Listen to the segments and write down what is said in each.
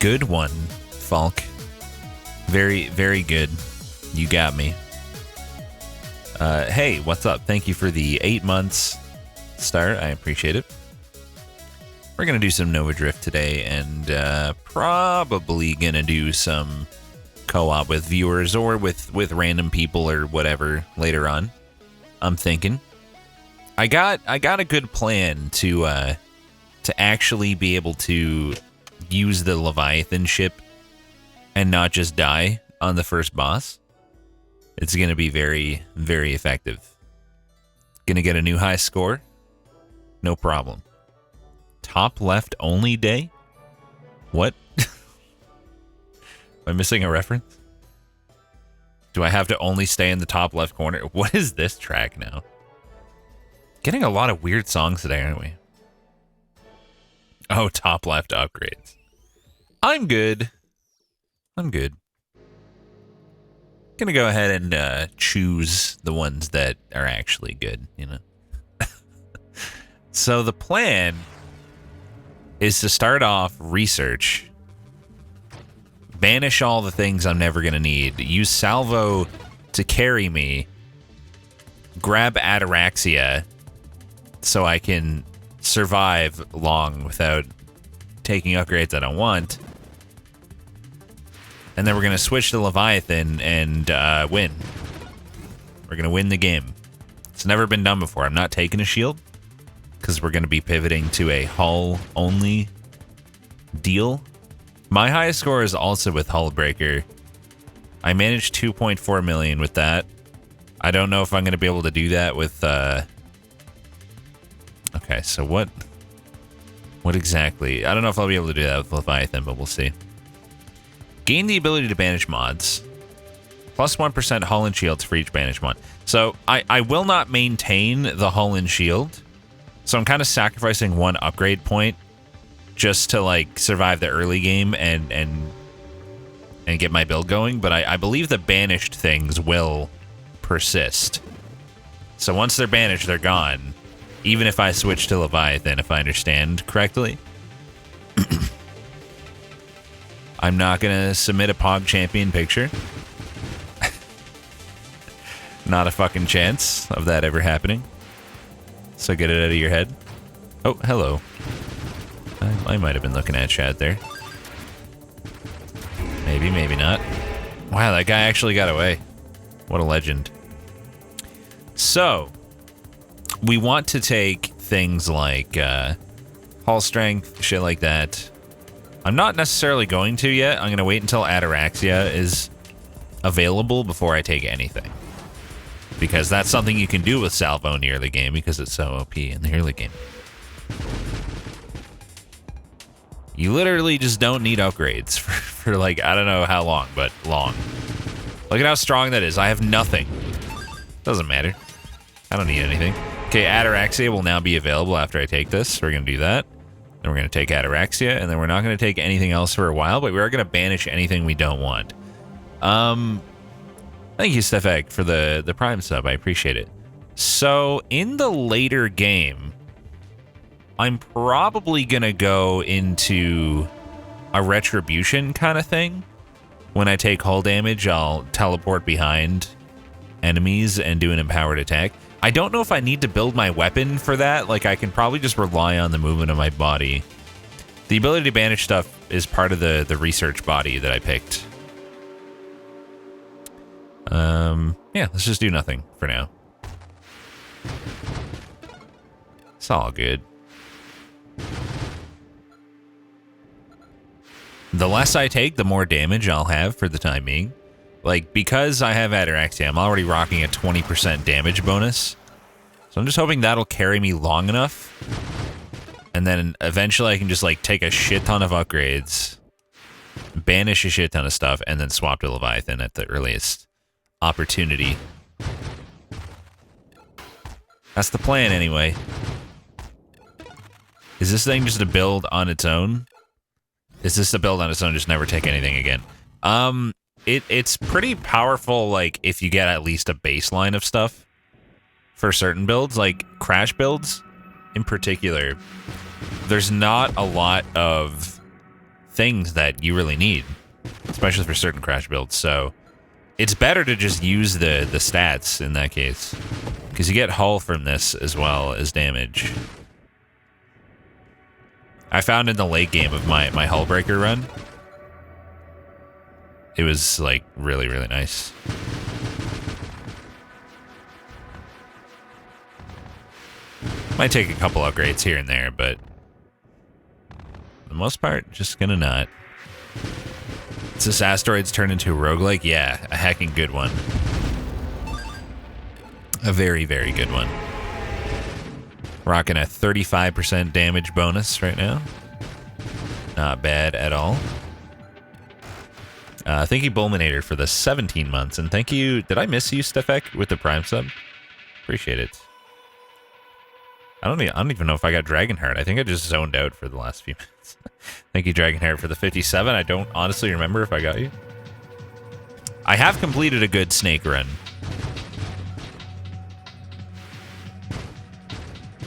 Good one, Falk. Very, very good. You got me. Hey, what's up? Thank you for the 8 months start. I appreciate it. We're going to do some Nova Drift today, and probably going to do some co-op with viewers or with random people or whatever later on. I'm thinking. I got a good plan to actually be able to use the Leviathan ship and not just die on the first boss. It's going to be very, very effective. Going to get a new high score? No problem. Top left only day? What? Am I missing a reference? Do I have to only stay in the top left corner? What is this track now? Getting a lot of weird songs today, aren't we? Oh, top left upgrades. I'm good. Gonna go ahead and choose the ones that are actually good, you know? So the plan is to start off research, banish all the things I'm never gonna need, use Salvo to carry me, grab Ataraxia so I can survive long without taking upgrades I don't want, and then we're gonna switch to Leviathan and win. We're gonna win the game. It's never been done before. I'm not taking a shield because we're gonna be pivoting to a hull only deal. My highest score is also with Hull Breaker. I managed 2.4 million with that. I don't know if I'm gonna be able to do that with okay, so what exactly? I don't know if I'll be able to do that with Leviathan, but we'll see. Gain the ability to banish mods. Plus 1% hull and shields for each banish mod. So I will not maintain the hull and shield. So I'm kind of sacrificing one upgrade point just to like survive the early game and get my build going. But I believe the banished things will persist. So once they're banished, they're gone. Even if I switch to Leviathan, if I understand correctly. I'm not going to submit a Pog Champion picture. Not a fucking chance of that ever happening. So get it out of your head. Oh, hello. I might have been looking at chat there. Maybe, maybe not. Wow, that guy actually got away. What a legend. So, we want to take things like hull strength, shit like that. I'm not necessarily going to yet. I'm going to wait until Ataraxia is available before I take anything. Because that's something you can do with Salvo in the early game because it's so OP in the early game. You literally just don't need upgrades for like, I don't know how long, but long. Look at how strong that is. I have nothing. Doesn't matter. I don't need anything. Okay, Ataraxia will now be available after I take this. So we're going to do that. Then we're going to take Ataraxia, and then we're not going to take anything else for a while, but we are going to banish anything we don't want. Thank you, Stefek, for the Prime sub. I appreciate it. So, in the later game, I'm probably going to go into a Retribution kind of thing. When I take hull damage, I'll teleport behind enemies and do an empowered attack. I don't know if I need to build my weapon for that. Like, I can probably just rely on the movement of my body. The ability to banish stuff is part of the research body that I picked. Yeah, let's just do nothing for now. It's all good. The less I take, the more damage I'll have for the time being. Like, because I have Ataraxia, I'm already rocking a 20% damage bonus. So I'm just hoping that'll carry me long enough. And then eventually I can just, like, take a shit ton of upgrades, banish a shit ton of stuff, and then swap to Leviathan at the earliest opportunity. That's the plan, anyway. Is this thing just a build on its own? Is this a build on its own, just never take anything again? It's pretty powerful, like, if you get at least a baseline of stuff for certain builds, like crash builds in particular. There's not a lot of things that you really need, especially for certain crash builds. So it's better to just use the stats in that case, because you get hull from this as well as damage. I found in the late game of my hull breaker run, it was like really, really nice. Might take a couple upgrades here and there, but for the most part, just gonna not. Does this asteroids turn into a roguelike? Yeah, a heckin' good one. A very, very good one. Rocking a 35% damage bonus right now. Not bad at all. Thank you, Bulminator, for the 17 months. And thank you... Did I miss you, Stefek, with the Prime sub? Appreciate it. I don't even know if I got Dragonheart. I think I just zoned out for the last few minutes. Thank you, Dragonheart, for the 57. I don't honestly remember if I got you. I have completed a good snake run.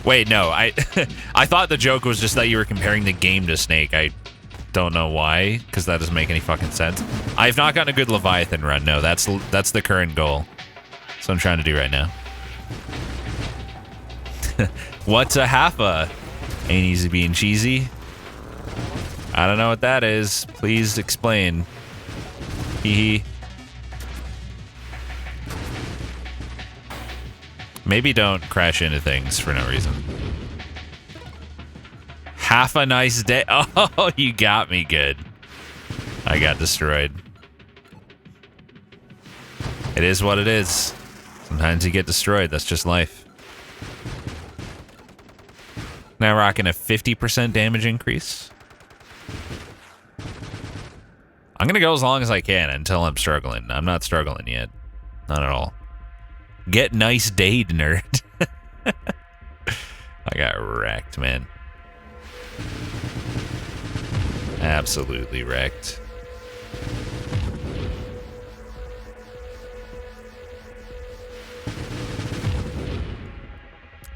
Wait, no. I thought the joke was just that you were comparing the game to Snake. I don't know why, because that doesn't make any fucking sense. I have not gotten a good Leviathan run. No, that's the current goal. That's what I'm trying to do right now. What's a halfa? Ain't easy being cheesy. I don't know what that is. Please explain. Hee hee. Maybe don't crash into things for no reason. Half a nice day. Oh, you got me good. I got destroyed. It is what it is. Sometimes you get destroyed. That's just life. Now rocking a 50% damage increase. I'm going to go as long as I can until I'm struggling. I'm not struggling yet. Not at all. Get nice dade, nerd. I got wrecked, man. Absolutely wrecked.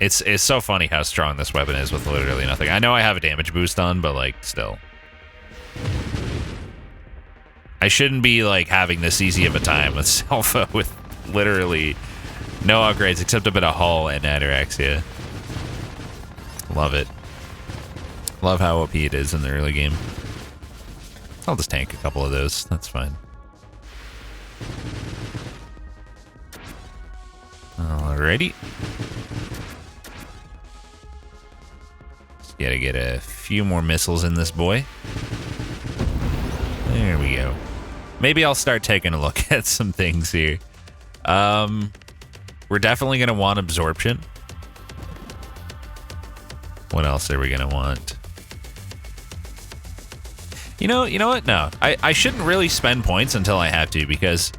It's so funny how strong this weapon is with literally nothing. I know I have a damage boost on, but like still. I shouldn't be like having this easy of a time with Selpha with literally no upgrades except a bit of hull and ataraxia. Love it. Love how OP it is in the early game. I'll just tank a couple of those. That's fine. Alrighty. Just gotta get a few more missiles in this boy. There we go. Maybe I'll start taking a look at some things here. We're definitely gonna want absorption. What else are we gonna want? You know what? No, I shouldn't really spend points until I have to, because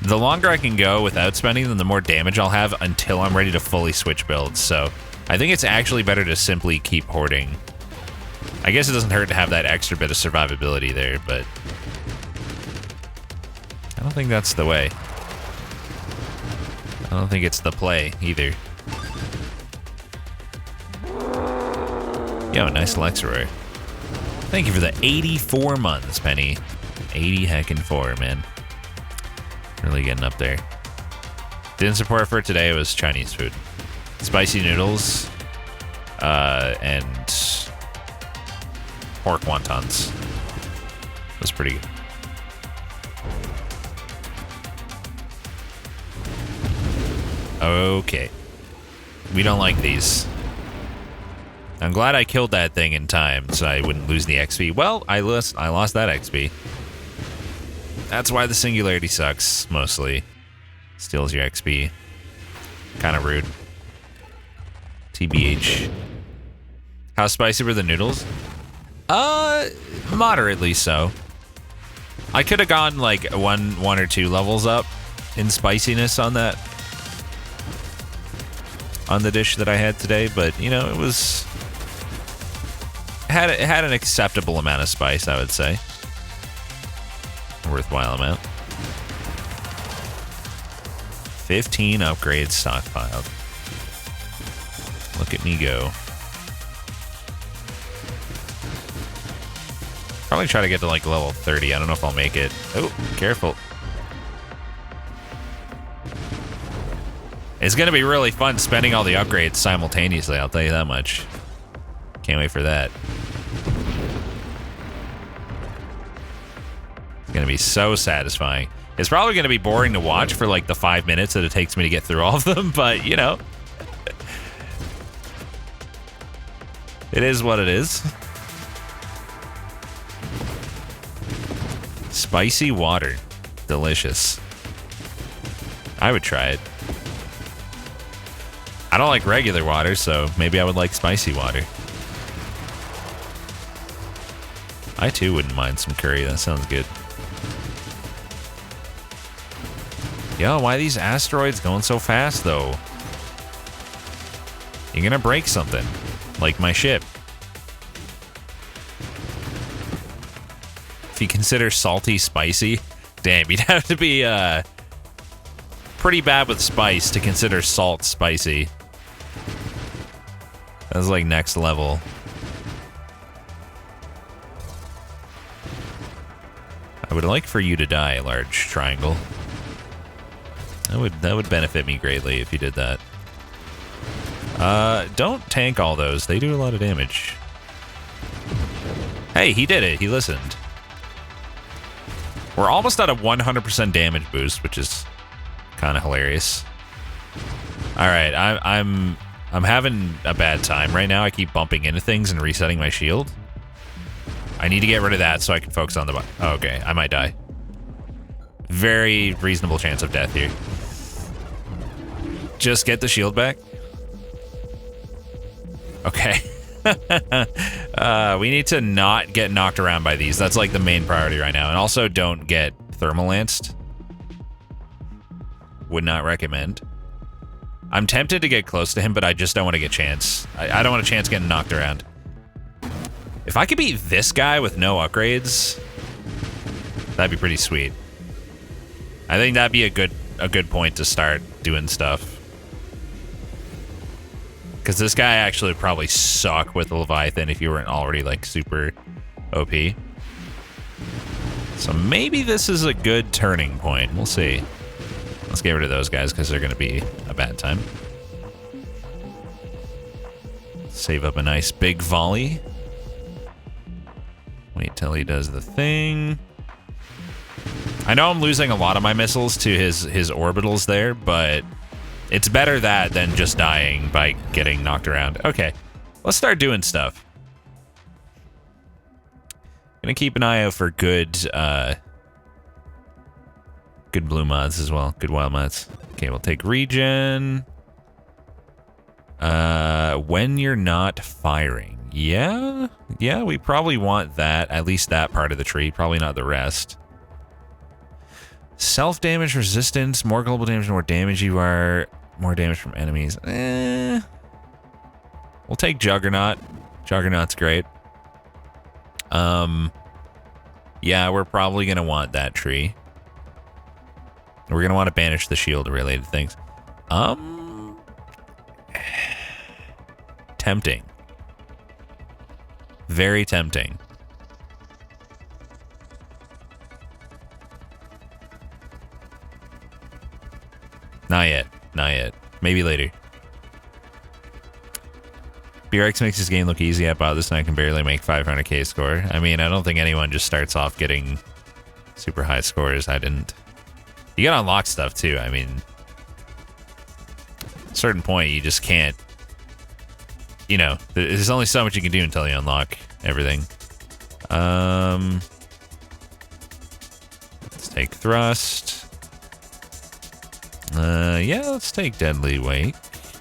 the longer I can go without spending them, the more damage I'll have until I'm ready to fully switch builds. So I think it's actually better to simply keep hoarding. I guess it doesn't hurt to have that extra bit of survivability there, but I don't think that's the way. I don't think it's the play either. Yo, nice Lexroy. Thank you for the 84 months, Penny. 80 heckin' 4, man. Really getting up there. Didn't support for today, it was Chinese food. Spicy noodles, and pork wontons. It was pretty good. Okay. We don't like these. I'm glad I killed that thing in time so I wouldn't lose the XP. Well, I lost that XP. That's why the singularity sucks, mostly. Steals your XP. Kind of rude. TBH. How spicy were the noodles? Moderately so. I could have gone like one or two levels up in spiciness on that. On the dish that I had today, but you know, it was... It had an acceptable amount of spice, I would say. Worthwhile amount. 15 upgrades stockpiled. Look at me go. Probably try to get to like level 30. I don't know if I'll make it. Oh, careful. It's going to be really fun spending all the upgrades simultaneously, I'll tell you that much. Can't wait for that. It's going to be so satisfying. It's probably going to be boring to watch for like the 5 minutes that it takes me to get through all of them, but you know. It is what it is. Spicy water. Delicious. I would try it. I don't like regular water, so maybe I would like spicy water. I too wouldn't mind some curry. That sounds good. Yo, why are these asteroids going so fast, though? You're gonna break something. Like my ship. If you consider salty spicy, damn, you'd have to be pretty bad with spice to consider salt spicy. That's like next level. I would like for you to die, large triangle. That would benefit me greatly if you did that. Don't tank all those. They do a lot of damage. Hey, he did it. He listened. We're almost at a 100% damage boost, which is kind of hilarious. All right, I'm having a bad time right now. I keep bumping into things and resetting my shield. I need to get rid of that so I can focus on the... Oh, okay, I might die. Very reasonable chance of death here. Just get the shield back. Okay. We need to not get knocked around by these. That's like the main priority right now. And also don't get thermalanced. Would not recommend. I'm tempted to get close to him, but I just don't want to get chance. I don't want a chance getting knocked around. If I could beat this guy with no upgrades, that'd be pretty sweet. I think that'd be a good point to start doing stuff. Because this guy actually would probably suck with the Leviathan if you weren't already, like, super OP. So maybe this is a good turning point. We'll see. Let's get rid of those guys because they're going to be a bad time. Save up a nice big volley. Wait till he does the thing. I know I'm losing a lot of my missiles to his orbitals there, but... it's better that than just dying by getting knocked around. Okay, let's start doing stuff. Gonna keep an eye out for good blue mods as well. Good wild mods. Okay, we'll take regen. When you're not firing. Yeah, we probably want that. At least that part of the tree. Probably not the rest. Self-damage resistance. More global damage, the more damage you are. More damage from enemies. We'll take Juggernaut. Juggernaut's great. Yeah, we're probably going to want that tree. We're going to want to banish the shield-related things. Tempting. Very tempting. Not yet. Not yet. Maybe later. BRX makes this game look easy. I bought this and I can barely make 500k score. I mean, I don't think anyone just starts off getting super high scores. I didn't. You gotta unlock stuff too. I mean, at a certain point, you just can't. You know, there's only so much you can do until you unlock everything. Let's take thrust. Yeah, let's take Deadly Wake.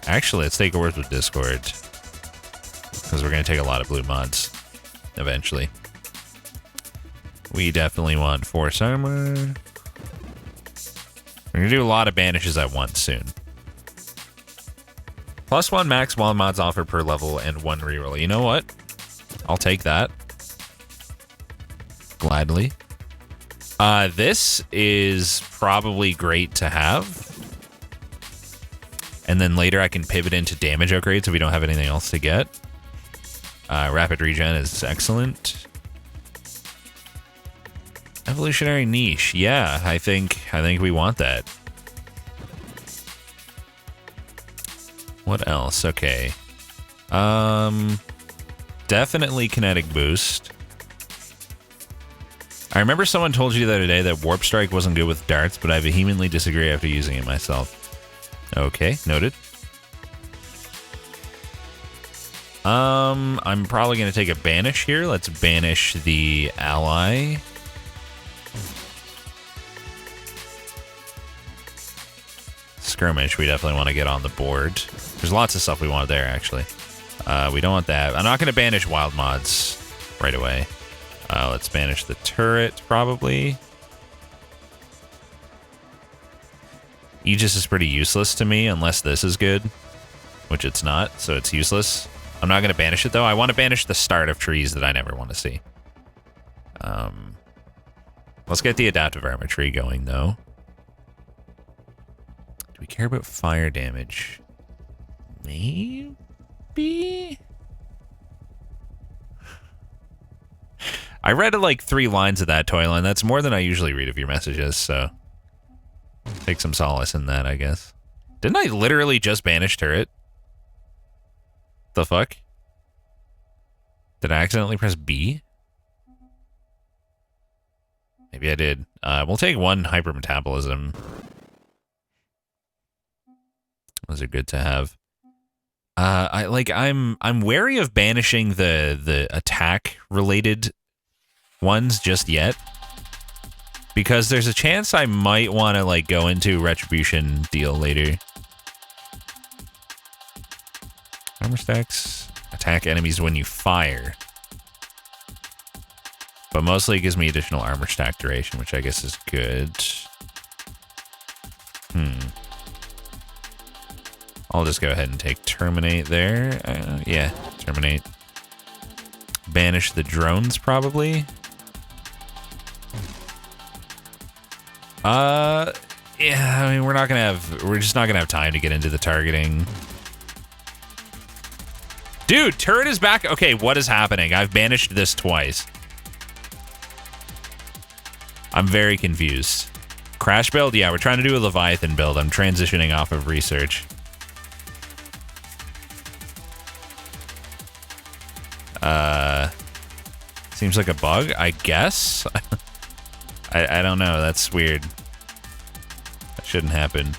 Actually, let's take Words with Discord. Because we're going to take a lot of blue mods eventually. We definitely want Force Armor. We're going to do a lot of banishes at once soon. +1 max wild mods offered per level and 1 reroll. You know what? I'll take that. Gladly. This is probably great to have. And then later I can pivot into damage upgrades if we don't have anything else to get. Rapid regen is excellent. Evolutionary niche. Yeah, I think we want that. What else? Okay. Definitely kinetic boost. I remember someone told you the other day that Warp Strike wasn't good with darts, but I vehemently disagree after using it myself. Okay, noted. I'm probably going to take a banish here. Let's banish the ally. Skirmish, we definitely want to get on the board. There's lots of stuff we want there, actually. We don't want that. I'm not going to banish wild mods right away. Let's banish the turret, probably. Aegis is pretty useless to me, unless this is good. Which it's not, so it's useless. I'm not going to banish it, though. I want to banish the start of trees that I never want to see. Let's get the adaptive armor tree going, though. Do we care about fire damage? Maybe? I read like 3 lines of that, Toyline. That's more than I usually read of your messages, so... take some solace in that, I guess. Didn't I literally just banish turret? The fuck? Did I accidentally press B? Maybe I did. We'll take 1 hypermetabolism. Those are good to have. I'm wary of banishing the attack related ones just yet, because there's a chance I might want to like go into retribution deal later. Armor stacks attack enemies when you fire, but mostly it gives me additional armor stack duration, which I guess is good. I'll just go ahead and take terminate there. Yeah, terminate. Banish the drones, probably. Yeah, I mean, we're just not gonna have time to get into the targeting. Dude, turret is back. Okay, what is happening? I've banished this twice. I'm very confused. Crash build? Yeah, we're trying to do a Leviathan build. I'm transitioning off of research. Seems like a bug, I guess. I don't know. That's weird. That shouldn't happen.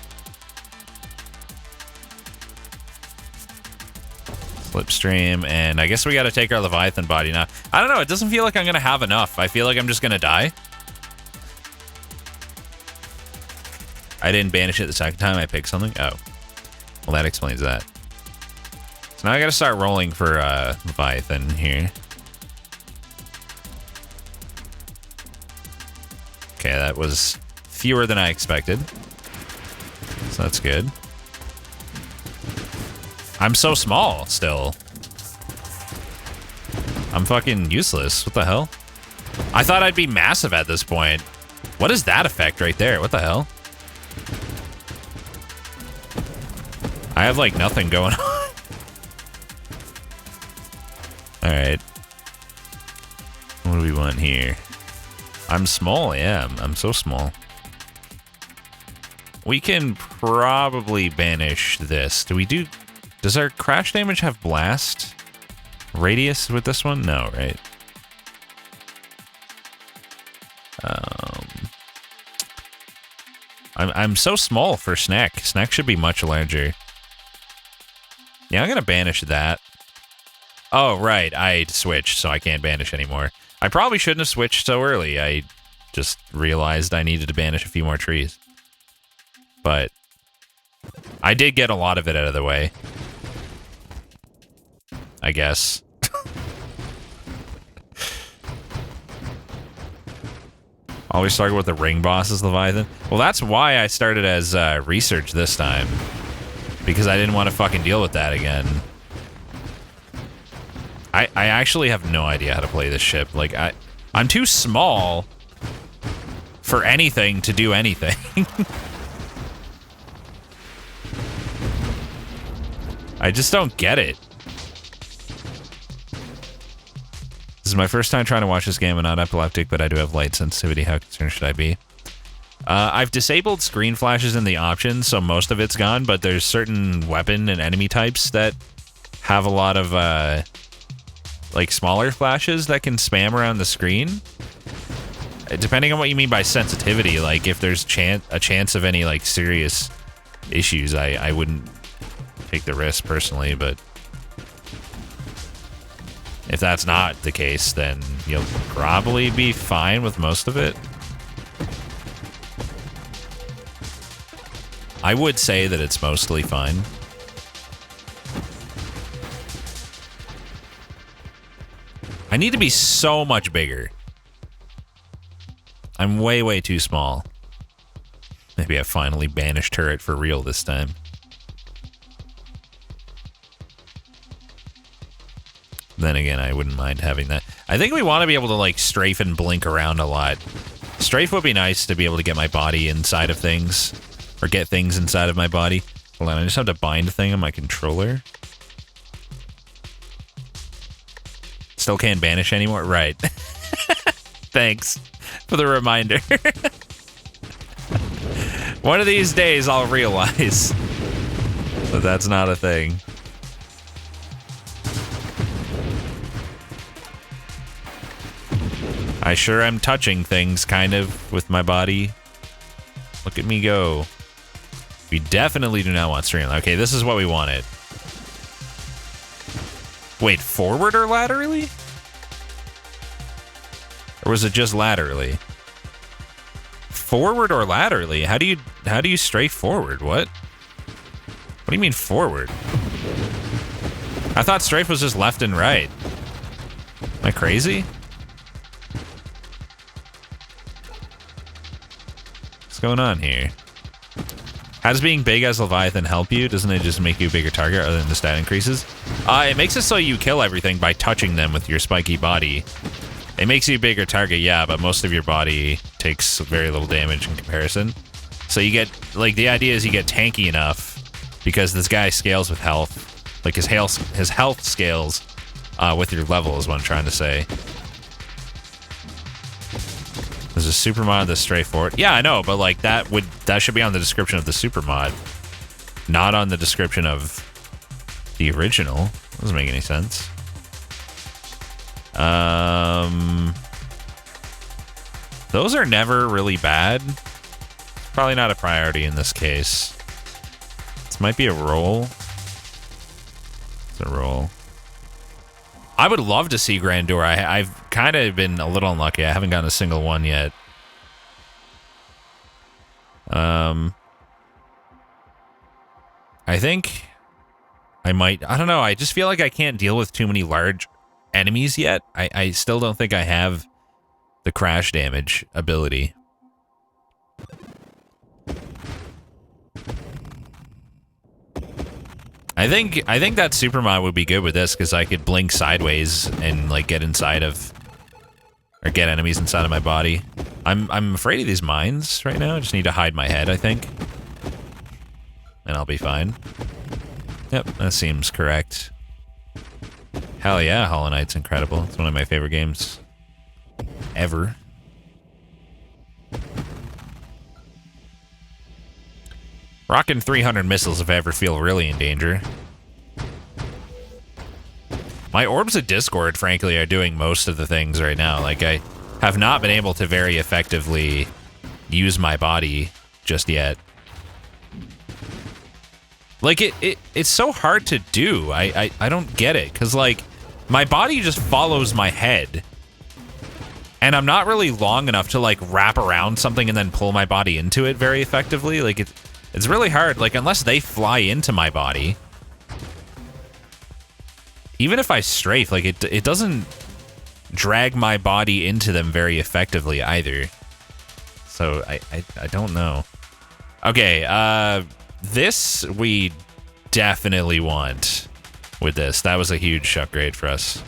Slipstream, and I guess we got to take our Leviathan body now. I don't know. It doesn't feel like I'm going to have enough. I feel like I'm just going to die. I didn't banish it the second time I picked something. Oh. Well, that explains that. So now I got to start rolling for Leviathan here. Okay, that was fewer than I expected. So that's good. I'm so small still. I'm fucking useless. What the hell? I thought I'd be massive at this point. What is that effect right there? What the hell? I have like nothing going on. Alright. What do we want here? I'm small, yeah. I'm so small. We can probably banish this. Does our crash damage have blast radius with this one? No, right? I'm so small for Snack. Snack should be much larger. Yeah, I'm gonna banish that. Oh, right. I switched, so I can't banish anymore. I probably shouldn't have switched so early. I just realized I needed to banish a few more trees. But I did get a lot of it out of the way. I guess. Always start with the ring bosses, Leviathan. Well, that's why I started as research this time. Because I didn't want to fucking deal with that again. I actually have no idea how to play this ship. Like, I'm too small for anything to do anything. I just don't get it. This is my first time trying to watch this game. I'm not epileptic, but I do have light sensitivity. How concerned should I be? I've disabled screen flashes in the options, so most of it's gone, but there's certain weapon and enemy types that have a lot of, like, smaller flashes that can spam around the screen. Depending on what you mean by sensitivity, like, if there's a chance of any, like, serious issues, I wouldn't take the risk personally, but if that's not the case, then you'll probably be fine with most of it. I would say that it's mostly fine. I need to be so much bigger. I'm way, way too small. Maybe I finally banished turret for real this time. Then again, I wouldn't mind having that. I think we want to be able to, like, strafe and blink around a lot. Strafe would be nice to be able to get my body inside of things. Or get things inside of my body. Hold on, I just have to bind a thing on my controller. Still can't banish anymore? Right. Thanks for the reminder. One of these days I'll realize that that's not a thing. I sure am touching things, kind of, with my body. Look at me go. We definitely do not want stream. Okay, this is what we wanted. Wait, forward or laterally? Or was it just laterally? Forward or laterally? How do you strafe forward? What? What do you mean forward? I thought strafe was just left and right. Am I crazy? What's going on here? How does being big as Leviathan help you? Doesn't it just make you a bigger target other than the stat increases? It makes it so you kill everything by touching them with your spiky body. It makes you a bigger target, yeah, but most of your body takes very little damage in comparison. So you get, like, the idea is you get tanky enough because this guy scales with health. Like, his health scales with your level is what I'm trying to say. There's a super mod that's straightforward. Yeah, I know, but like that should be on the description of the super mod, not on the description of the original. Doesn't make any sense. Those are never really bad. Probably not a priority in this case. This might be a roll. It's a roll. I would love to see Grandeur. I've kind of been a little unlucky. I haven't gotten a single one yet. I think I might. I don't know. I just feel like I can't deal with too many large enemies yet. I still don't think I have the crash damage ability. I think that super mod would be good with this because I could blink sideways and like get inside of or get enemies inside of my body. I'm afraid of these mines right now. I just need to hide my head, I think. And I'll be fine. Yep, that seems correct. Hell yeah, Hollow Knight's incredible. It's one of my favorite games ever. Rocking 300 missiles if I ever feel really in danger. My orbs of Discord, frankly, are doing most of the things right now. Like, I have not been able to very effectively use my body just yet. Like, it's so hard to do. I don't get it. Because, like, my body just follows my head. And I'm not really long enough to, like, wrap around something and then pull my body into it very effectively. Like, it's really hard. Like, unless they fly into my body. Even if I strafe, like, it doesn't drag my body into them very effectively either. So, I don't know. Okay, this we definitely want with this. That was a huge upgrade for us.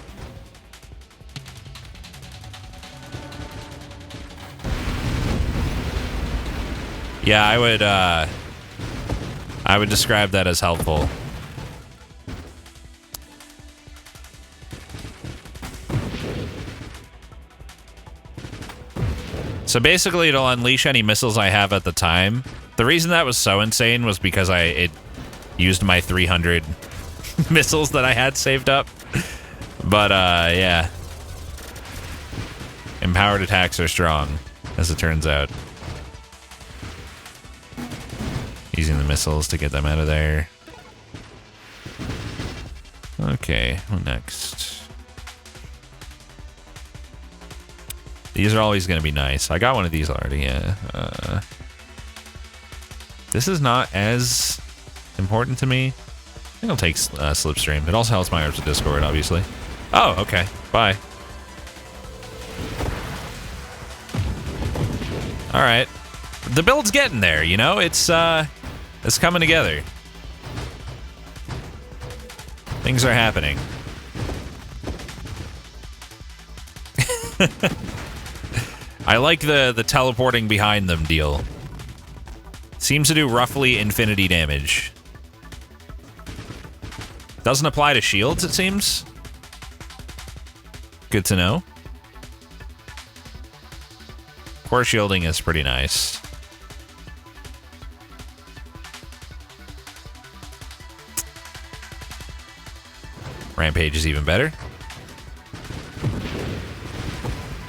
Yeah, I would describe that as helpful. So basically, it'll unleash any missiles I have at the time. The reason that was so insane was because it used my 300 missiles that I had saved up. But, yeah. Empowered attacks are strong, as it turns out. Using the missiles to get them out of there. Okay, what next? These are always going to be nice. I got one of these already, yeah. This is not as important to me. I think I'll take Slipstream. It also helps my Arms of Discord, obviously. Oh, okay. Bye. All right. The build's getting there, you know? It's coming together. Things are happening. I like the teleporting behind them deal. Seems to do roughly infinity damage. Doesn't apply to shields, it seems. Good to know. Core shielding is pretty nice. Rampage is even better.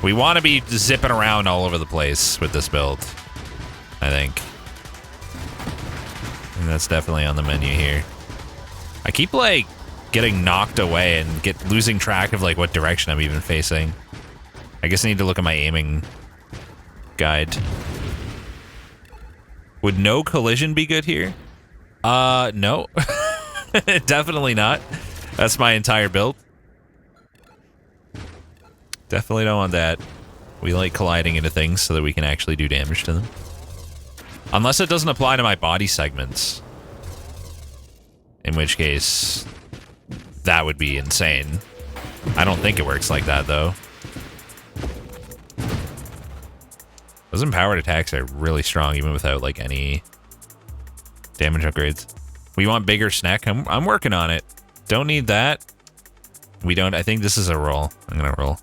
We want to be zipping around all over the place with this build, I think. And that's definitely on the menu here. I keep, like, getting knocked away and losing track of, like, what direction I'm even facing. I guess I need to look at my aiming guide. Would no collision be good here? No. Definitely not. That's my entire build. Definitely don't want that. We like colliding into things so that we can actually do damage to them. Unless it doesn't apply to my body segments. In which case, that would be insane. I don't think it works like that, though. Those empowered attacks are really strong, even without, like, any damage upgrades. We want bigger snack. I'm working on it. Don't need that. We don't. I think this is a roll. I'm gonna roll.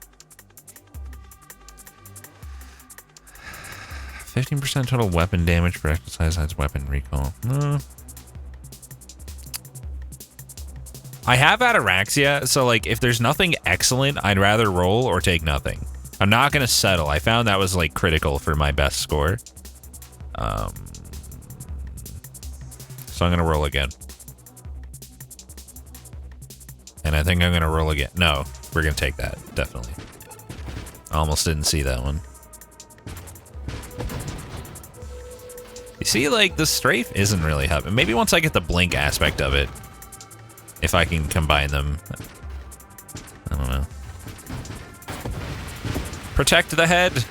15% total weapon damage for exercise weapon recall. I have ataraxia, so like if there's nothing excellent, I'd rather roll or take nothing. I'm not gonna settle. I found that was like critical for my best score. So I'm gonna roll again. And I think I'm gonna roll again. No, we're gonna take that, definitely. I almost didn't see that one. You see, like, the strafe isn't really helping. Maybe once I get the blink aspect of it, if I can combine them. I don't know. Protect the head.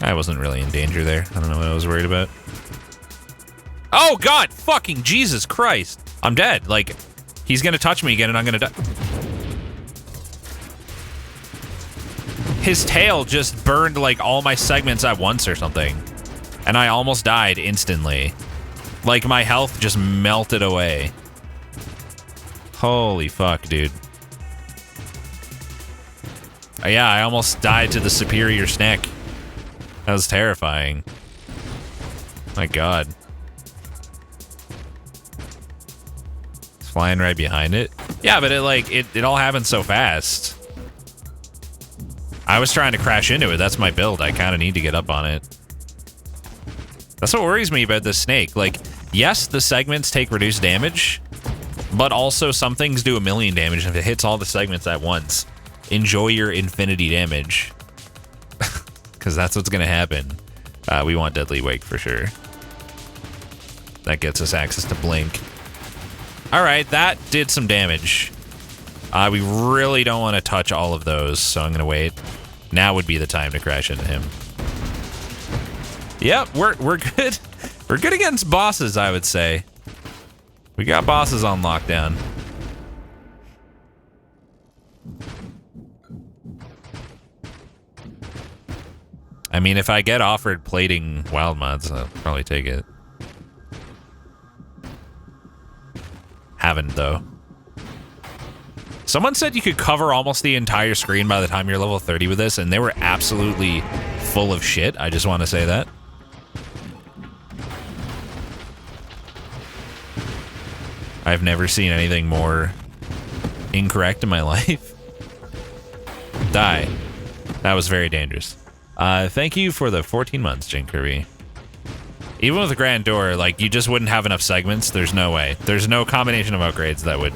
I wasn't really in danger there. I don't know what I was worried about. Oh, God! Fucking Jesus Christ! I'm dead. Like, he's gonna touch me again and I'm gonna die. His tail just burned, like, all my segments at once or something. And I almost died instantly. Like, my health just melted away. Holy fuck, dude. Yeah, I almost died to the superior snack. That was terrifying. My God. It's flying right behind it. Yeah, but it all happened so fast. I was trying to crash into it. That's my build. I kind of need to get up on it. That's what worries me about this snake. Like, yes, the segments take reduced damage, but also some things do 1,000,000 damage if it hits all the segments at once. Enjoy your infinity damage. Because that's what's going to happen. We want Deadly Wake for sure. That gets us access to Blink. Alright, that did some damage. We really don't want to touch all of those, so I'm going to wait. Now would be the time to crash into him. Yep, we're good. We're good against bosses, I would say. We got bosses on lockdown. I mean, if I get offered plating wild mods, I'll probably take it. Haven't, though. Someone said you could cover almost the entire screen by the time you're level 30 with this, and they were absolutely full of shit. I just want to say that. I've never seen anything more incorrect in my life. Die. That was very dangerous. Thank you for the 14 months, Jin Kirby. Even with the Grand Door, like, you just wouldn't have enough segments. There's no way. There's no combination of upgrades that would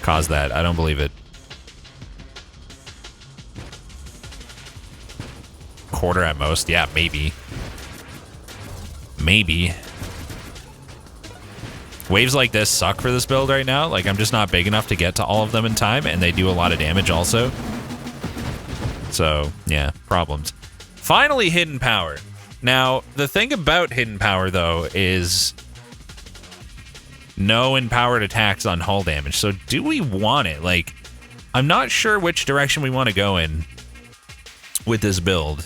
cause that. I don't believe it. Quarter at most. Yeah, maybe. Maybe. Waves like this suck for this build right now. Like, I'm just not big enough to get to all of them in time, and they do a lot of damage also. So, yeah, problems. Finally, Hidden Power. Now, the thing about Hidden Power, though, is no empowered attacks on hull damage. So do we want it? Like, I'm not sure which direction we want to go in with this build.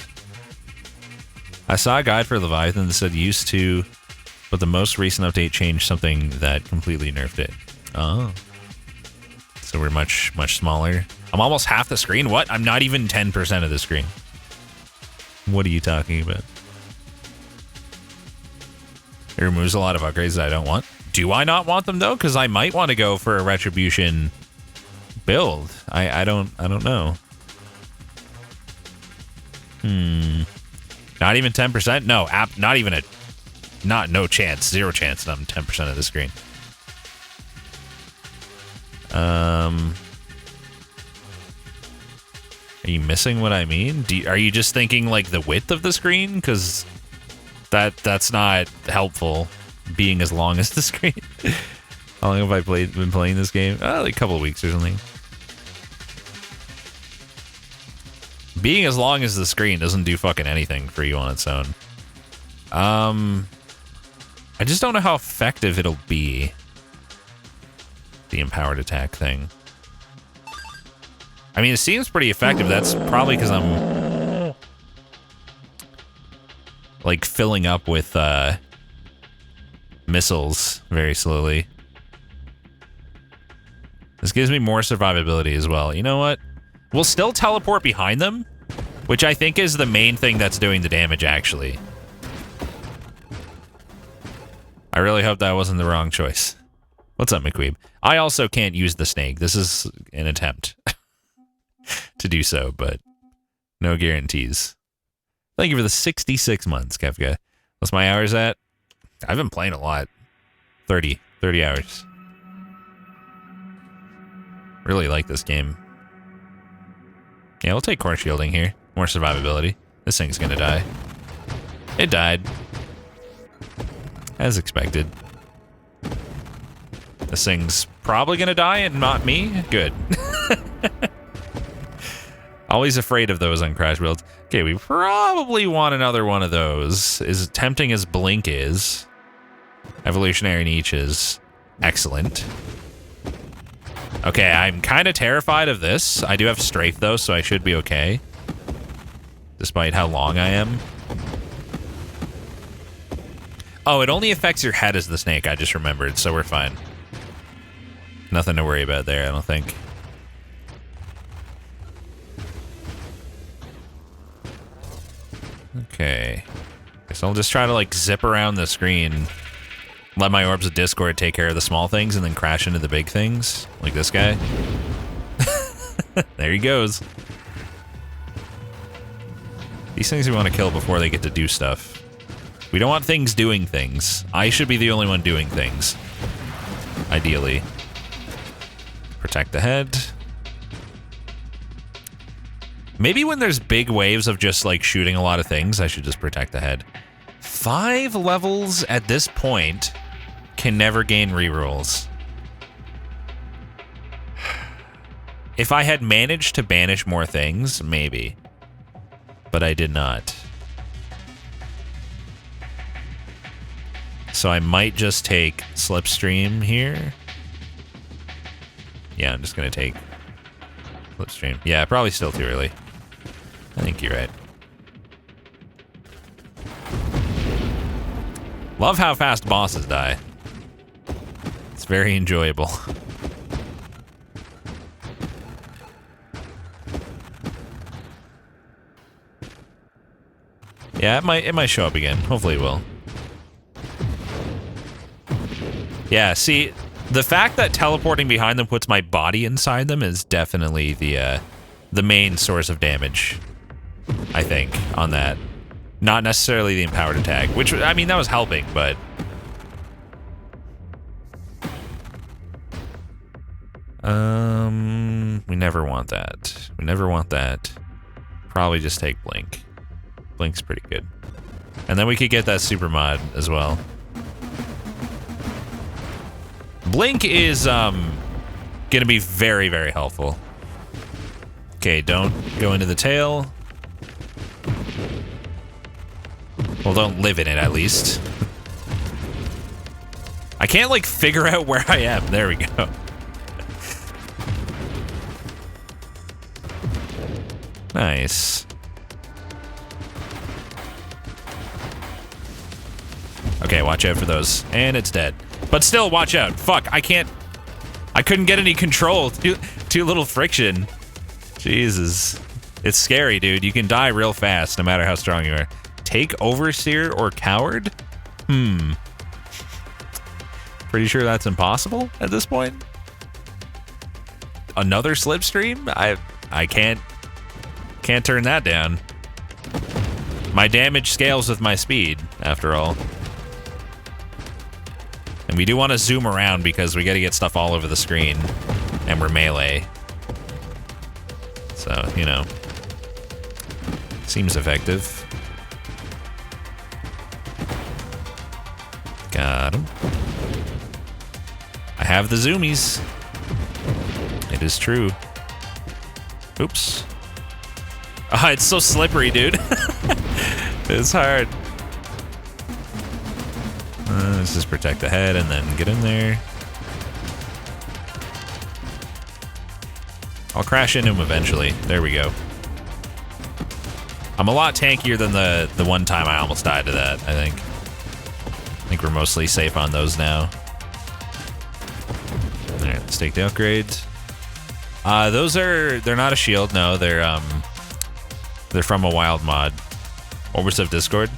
I saw a guide for Leviathan that said used to, but the most recent update changed something that completely nerfed it. Oh. So we're much, much smaller. I'm almost half the screen. What? I'm not even 10% of the screen. What are you talking about? It removes a lot of upgrades that I don't want. Do I not want them though? Because I might want to go for a Retribution build. I don't know. Not even 10%? No, not even no chance. 0 chance that I'm 10% of the screen. Are you missing what I mean? Are you just thinking like the width of the screen? Because that's not helpful. Being as long as the screen. How long have I been playing this game? Like a couple of weeks or something. Being as long as the screen doesn't do fucking anything for you on its own. I just don't know how effective it'll be. The empowered attack thing. I mean, it seems pretty effective. That's probably because I'm like filling up with missiles very slowly. This gives me more survivability as well. You know what? We'll still teleport behind them, which I think is the main thing that's doing the damage, actually. I really hope that wasn't the wrong choice. What's up, McQueeb? I also can't use the snake. This is an attempt to do so, but no guarantees. Thank you for the 66 months, Kefka. What's my hours at? I've been playing a lot. 30 hours. Really like this game. Yeah, we'll take core shielding here. More survivability. This thing's gonna die. It died. As expected. This thing's probably gonna die and not me? Good. Always afraid of those on crash builds. Okay, we probably want another one of those. As tempting as Blink is, Evolutionary Niche is excellent. Okay, I'm kind of terrified of this. I do have Strafe, though, so I should be okay. Despite how long I am. Oh, it only affects your head as the snake, I just remembered, so we're fine. Nothing to worry about there, I don't think. Okay. Guess I'll just try to, like, zip around the screen. Let my Orbs of Discord take care of the small things and then crash into the big things. Like this guy. There he goes. These things we want to kill before they get to do stuff. We don't want things doing things. I should be the only one doing things. Ideally. Protect the head. Maybe when there's big waves of just like shooting a lot of things, I should just protect the head. 5 levels at this point can never gain rerolls. If I had managed to banish more things, maybe. But I did not. So I might just take Slipstream here. Yeah, I'm just going to take Slipstream. Yeah, probably still too early. I think you're right. Love how fast bosses die. It's very enjoyable. Yeah, it might show up again. Hopefully it will. Yeah, see, the fact that teleporting behind them puts my body inside them is definitely the main source of damage, I think, on that. Not necessarily the empowered attack, which, I mean, that was helping, but... we never want that. We never want that. Probably just take Blink. Blink's pretty good. And then we could get that super mod as well. Blink is gonna be very, very helpful. Okay, don't go into the tail. Well, don't live in it, at least. I can't, like, figure out where I am. There we go. Nice. Okay, watch out for those. And it's dead. But still, watch out. Fuck, I couldn't get any control. Too little friction. Jesus. It's scary, dude. You can die real fast, no matter how strong you are. Take Overseer or Coward? Pretty sure that's impossible at this point. Another Slipstream? I can't turn that down. My damage scales with my speed, after all. And we do want to zoom around because we got to get stuff all over the screen. And we're melee. So, you know. Seems effective. Got him. I have the zoomies. It is true. Oops. Oh, it's so slippery, dude. It's hard. Let's just protect the head and then get in there. I'll crash into him eventually. There we go. I'm a lot tankier than the one time I almost died to that, I think. I think we're mostly safe on those now. Alright, let's take the upgrades. They're not a shield, no, they're from a wild mod. Orbs of Discord.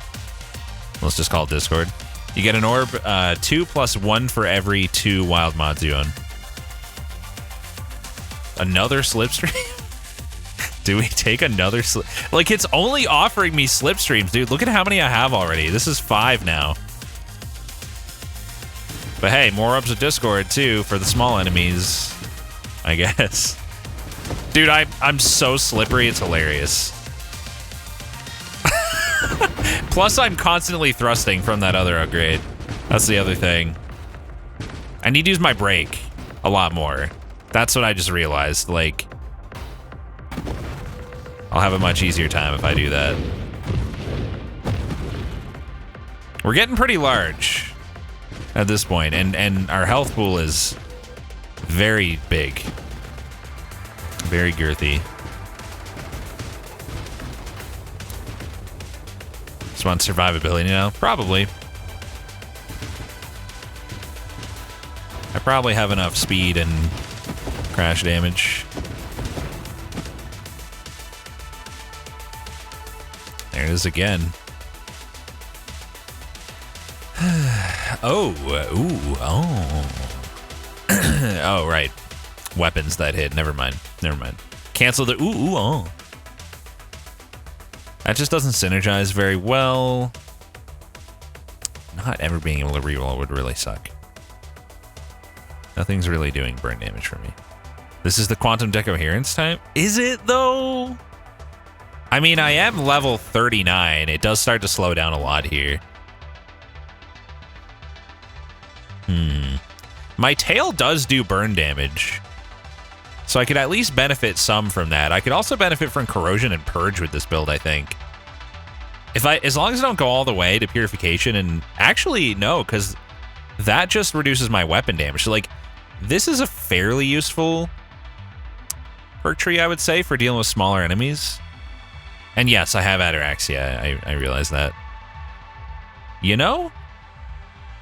Let's just call it Discord. You get an orb, 2 + 1 for every 2 wild mods you own. Another Slipstream? Do we take another slip? Like, it's only offering me Slipstreams, dude. Look at how many I have already. This is 5 now. But hey, more Orbs of Discord, too, for the small enemies, I guess. Dude, I'm so slippery, it's hilarious. Plus, I'm constantly thrusting from that other upgrade. That's the other thing. I need to use my brake a lot more. That's what I just realized. Like, I'll have a much easier time if I do that. We're getting pretty large at this point, and our health pool is very big. Very girthy. Just want survivability now? Probably. I probably have enough speed and crash damage. There it is again. Oh, ooh, oh. Oh, right. Weapons that hit. Never mind. Never mind. Cancel the ooh, oh. That just doesn't synergize very well. Not ever being able to reroll would really suck. Nothing's really doing burn damage for me. This is the quantum decoherence type? Is it, though? I mean, I am level 39. It does start to slow down a lot here. My tail does do burn damage. So I could at least benefit some from that. I could also benefit from corrosion and purge with this build, I think. As long as I don't go all the way to purification, and actually, no, because that just reduces my weapon damage. So, like, this is a fairly useful perk tree, I would say, for dealing with smaller enemies. And yes, I have ataraxia. I realize that. You know?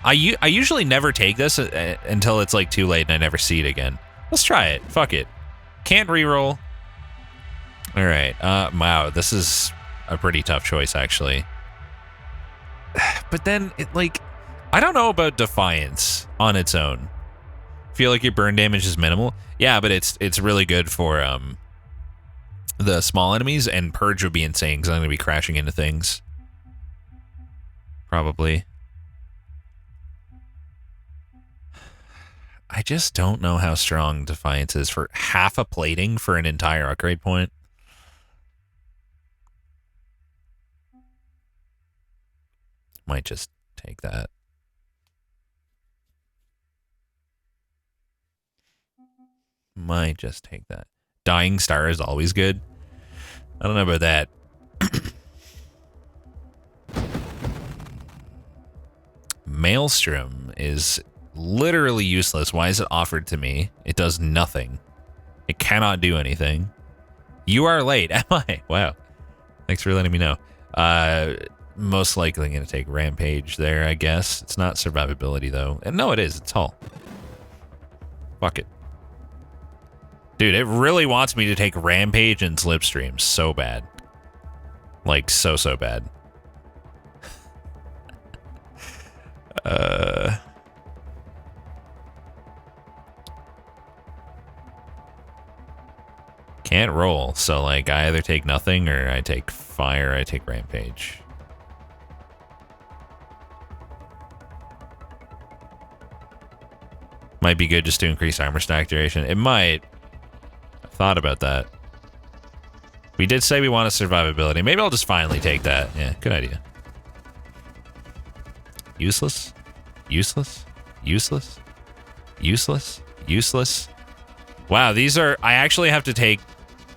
I usually never take this until it's, like, too late and I never see it again. Let's try it. Fuck it. Can't reroll. All right. Wow, this is a pretty tough choice, actually. But then, I don't know about Defiance on its own. Feel like your burn damage is minimal. Yeah, but it's really good for the small enemies, and Purge would be insane because I'm going to be crashing into things. Probably. I just don't know how strong Defiance is for half a plating for an entire upgrade point. Might just take that. Might just take that. Dying Star is always good. I don't know about that. Maelstrom is literally useless. Why is it offered to me? It does nothing. It cannot do anything. You are late. Am I? Wow. Thanks for letting me know. Most likely going to take Rampage there, I guess. It's not survivability, though. And no, it is. It's Hull. Fuck it. Dude, it really wants me to take Rampage and Slipstream so bad. Like, so bad. Can't roll, so like I either take nothing or I take fire, I take Rampage. Might be good just to increase armor stack duration. It might. I thought about that. We did say we want a survivability. Maybe I'll just finally take that. Yeah, good idea. Useless? Useless? Useless? Useless? Useless? Wow, these are... I actually have to take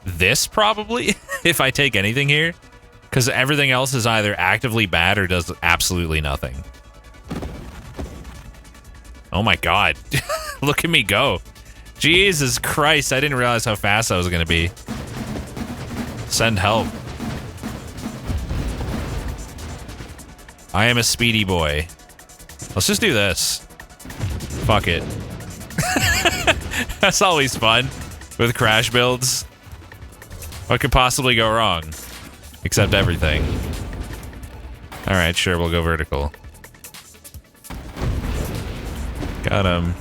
this, probably, if I take anything here. Because everything else is either actively bad or does absolutely nothing. Oh my god. Look at me go. Jesus Christ, I didn't realize how fast I was going to be. Send help. I am a speedy boy. Let's just do this. Fuck it. That's always fun with crash builds. What could possibly go wrong? Except everything. Alright, sure, we'll go vertical. Got him.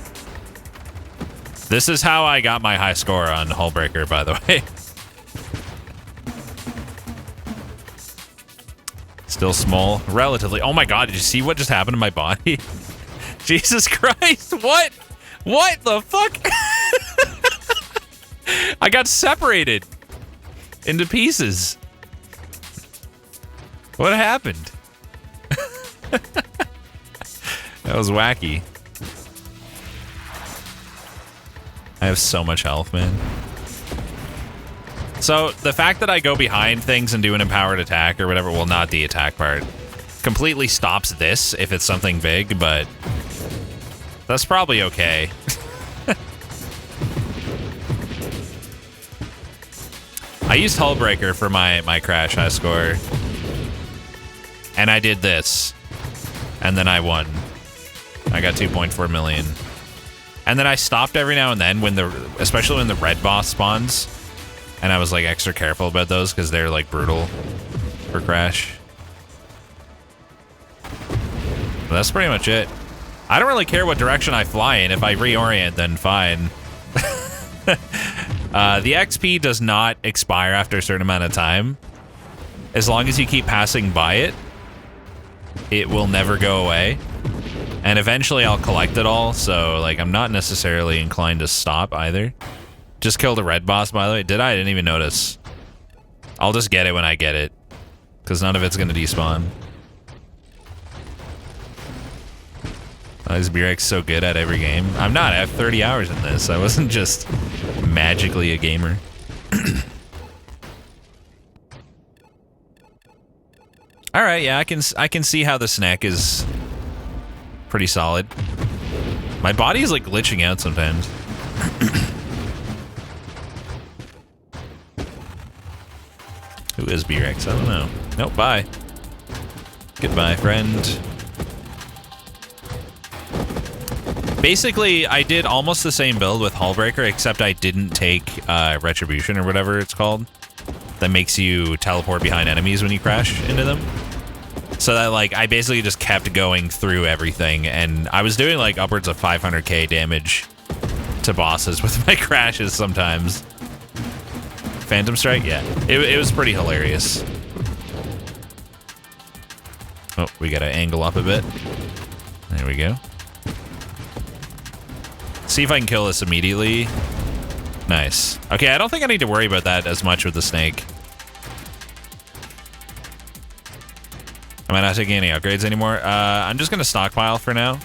This is how I got my high score on Hullbreaker, by the way. Still small, relatively. Oh my god, did you see what just happened to my body? Jesus Christ, what? What the fuck? I got separated into pieces. What happened? That was wacky. I have so much health, man. So, the fact that I go behind things and do an empowered attack or whatever, well, not the attack part, completely stops this if it's something big, but that's probably okay. I used Hullbreaker for my crash high score. And I did this. And then I won. I got 2.4 million. And then I stopped every now and then when especially when the red boss spawns. And I was like extra careful about those because they're like brutal for crash. But that's pretty much it. I don't really care what direction I fly in. If I reorient, then fine. The XP does not expire after a certain amount of time. As long as you keep passing by it, it will never go away. And eventually I'll collect it all, so like I'm not necessarily inclined to stop either. Just killed a red boss, by the way. Did I? I didn't even notice. I'll just get it when I get it. Because none of it's going to despawn. This Burek's so good at every game. I'm not. I have 30 hours in this. I wasn't just magically a gamer. All right, yeah, I can see how the snack is pretty solid. My body is like glitching out sometimes. Who is B-Rex? I don't know. Nope, bye. Goodbye, friend. Basically, I did almost the same build with Hullbreaker, except I didn't take Retribution or whatever it's called. That makes you teleport behind enemies when you crash into them. So that, like, I basically just kept going through everything, and I was doing, like, upwards of 500k damage to bosses with my crashes sometimes. Phantom Strike? Yeah. It was pretty hilarious. Oh, we gotta angle up a bit. There we go. See if I can kill this immediately. Nice. Okay, I don't think I need to worry about that as much with the snake. Am I not taking any upgrades anymore? I'm just gonna stockpile for now.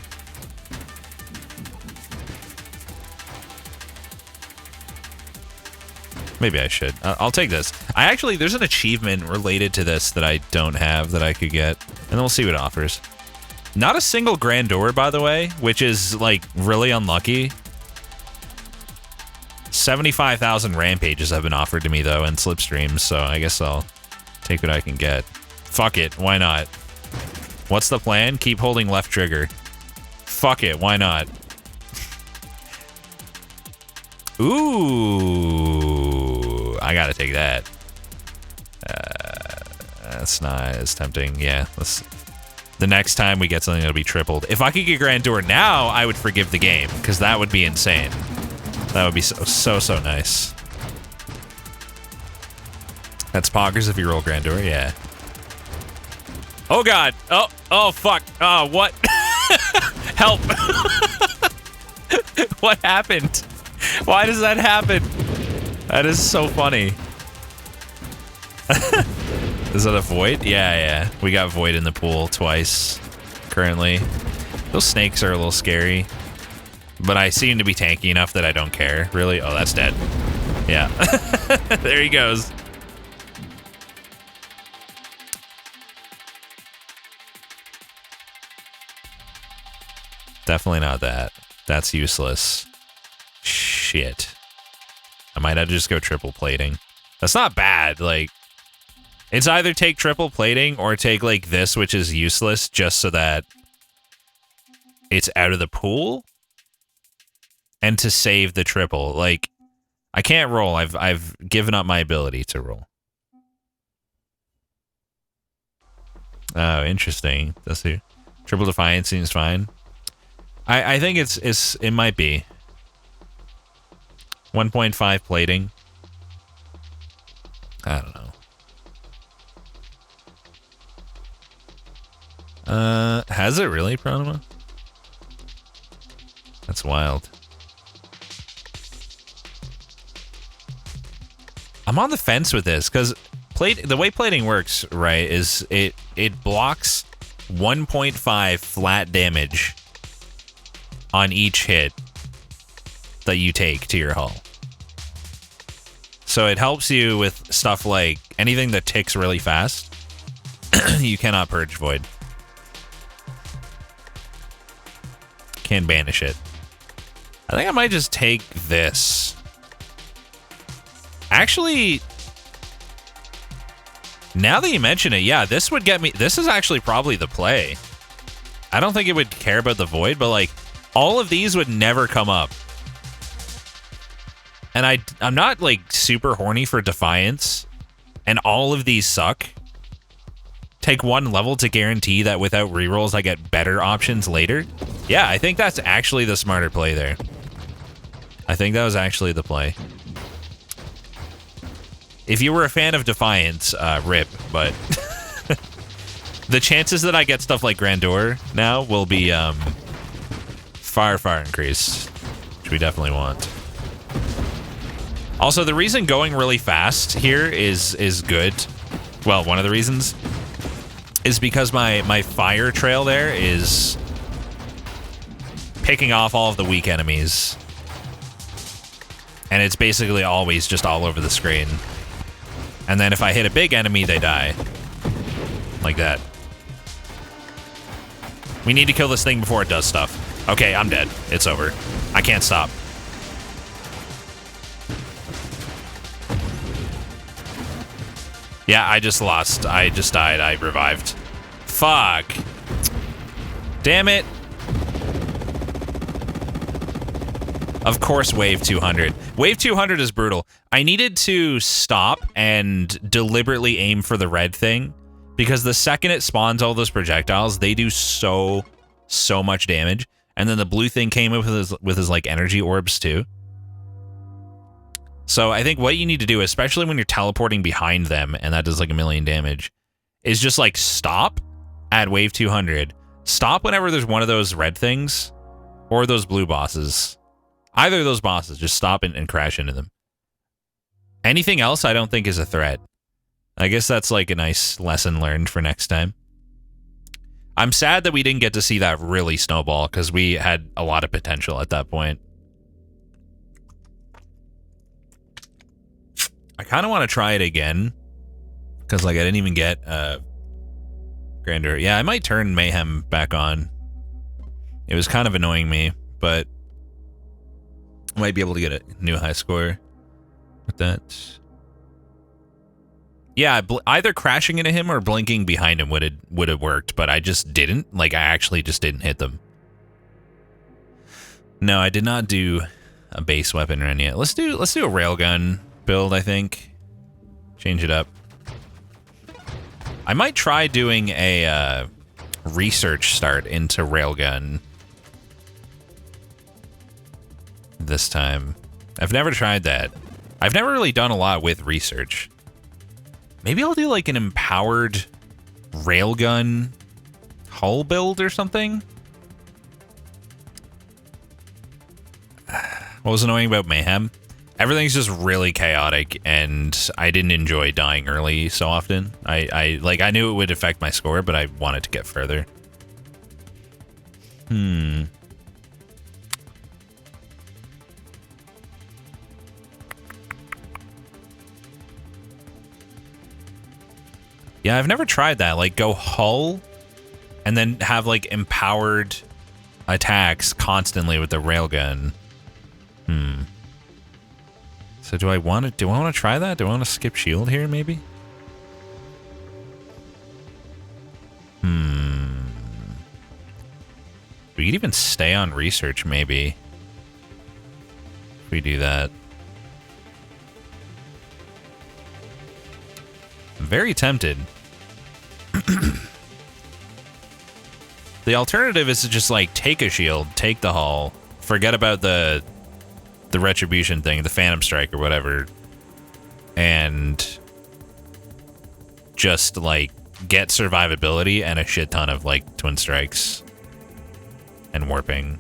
Maybe I should. I'll take this. There's an achievement related to this that I don't have that I could get, and then we'll see what it offers. Not a single Grandeur, by the way, which is, like, really unlucky. 75,000 rampages have been offered to me, though, and slipstreams, so I guess I'll take what I can get. Fuck it, why not? What's the plan? Keep holding left trigger. Fuck it, why not? Ooh, I gotta take that. That's not as tempting. Yeah, the next time we get something that'll be tripled. If I could get Grandeur now, I would forgive the game, because that would be insane. That would be so nice. That's poggers if you roll Grandeur, yeah. Oh god. Oh fuck. Oh, what? Help. What happened? Why does that happen? That is so funny. Is that a void? Yeah. We got void in the pool twice currently. Those snakes are a little scary, but I seem to be tanky enough that I don't care. Really? Oh, that's dead. Yeah. There he goes. Definitely not that. That's useless. Shit. I might have to just go triple plating. That's not bad. Like, it's either take triple plating or take, like, this, which is useless, just so that it's out of the pool, and to save the triple. Like, I can't roll. I've given up my ability to roll. Oh, interesting. That's the triple defiance seems fine. I think it might be 1.5 plating. I don't know. Has it really, Pranama? That's wild. I'm on the fence with this because the way plating works, right, is it blocks 1.5 flat damage on each hit that you take to your hull. So it helps you with stuff like anything that ticks really fast. You cannot purge void. Can banish it. I think I might just take this. Actually, now that you mention it, yeah, this would get me. This is actually probably the play. I don't think it would care about the void, but like all of these would never come up. And I'm not like super horny for Defiance, and all of these suck. Take one level to guarantee that without rerolls I get better options later. Yeah, I think that's actually the smarter play there. I think that was actually the play. If you were a fan of Defiance, rip, but the chances that I get stuff like Grandeur now will be far increased, which we definitely want. Also, the reason going really fast here is good. Well, one of the reasons is because my fire trail there is picking off all of the weak enemies. And it's basically always just all over the screen. And then if I hit a big enemy, they die. Like that. We need to kill this thing before it does stuff. Okay, I'm dead. It's over. I can't stop. Yeah, I just lost. I just died. I revived. Fuck. Damn it. Of course, wave 200. Wave 200 is brutal. I needed to stop and deliberately aim for the red thing Because the second it spawns all those projectiles, they do so much damage. And then the blue thing came up with his like energy orbs too. So I think what you need to do, especially when you're teleporting behind them, and that does like 1,000,000 damage, is just like stop at wave 200. Stop whenever there's one of those red things or those blue bosses. Either of those bosses, just stop and crash into them. Anything else I don't think is a threat. I guess that's like a nice lesson learned for next time. I'm sad that we didn't get to see that really snowball, because we had a lot of potential at that point. I kind of want to try it again, because like I didn't even get Grandeur. Yeah, I might turn Mayhem back on. It was kind of annoying me, but I might be able to get a new high score with that. Yeah, either crashing into him or blinking behind him would have worked, but I just didn't. Like, I actually just didn't hit them. No, I did not do a base weapon run yet. Let's do a railgun build, I think. Change it up. I might try doing a research start into railgun this time. I've never tried that. I've never really done a lot with research. Maybe I'll do like an empowered railgun hull build or something. What was annoying about Mayhem? Everything's just really chaotic, and I didn't enjoy dying early so often. I knew it would affect my score, but I wanted to get further. Yeah, I've never tried that. Like, go hull and then have, like, empowered attacks constantly with the railgun. So do I want to try that? Do I want to skip shield here, maybe? We could even stay on research, maybe. If we do that. I'm very tempted. The alternative is to just, like, take a shield, take the hull, forget about the retribution thing, the phantom strike or whatever, and just, like, get survivability and a shit ton of, like, twin strikes and warping.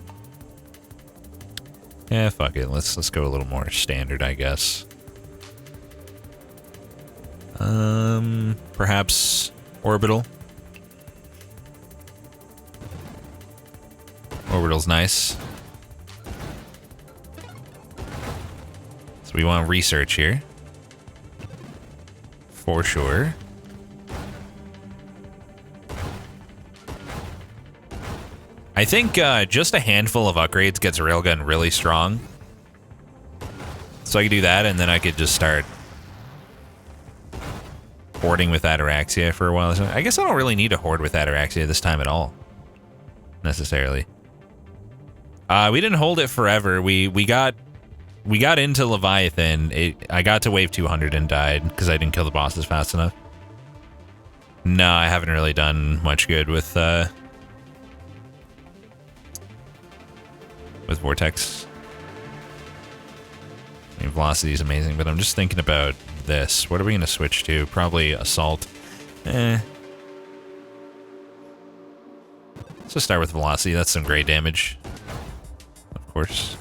Yeah, fuck it. Let's go a little more standard, I guess. Perhaps orbital. Orbital's nice. So we want research here. For sure. I think just a handful of upgrades gets Railgun really strong. So I could do that, and then I could just start hoarding with Ataraxia for a while. I guess I don't really need to hoard with Ataraxia this time at all, necessarily. We didn't hold it forever. We got into Leviathan. I got to wave 200 and died because I didn't kill the bosses fast enough. No, I haven't really done much good with Vortex. I mean, Velocity is amazing, but I'm just thinking about this. What are we going to switch to? Probably Assault. Let's just start with Velocity. That's some great damage. Of course.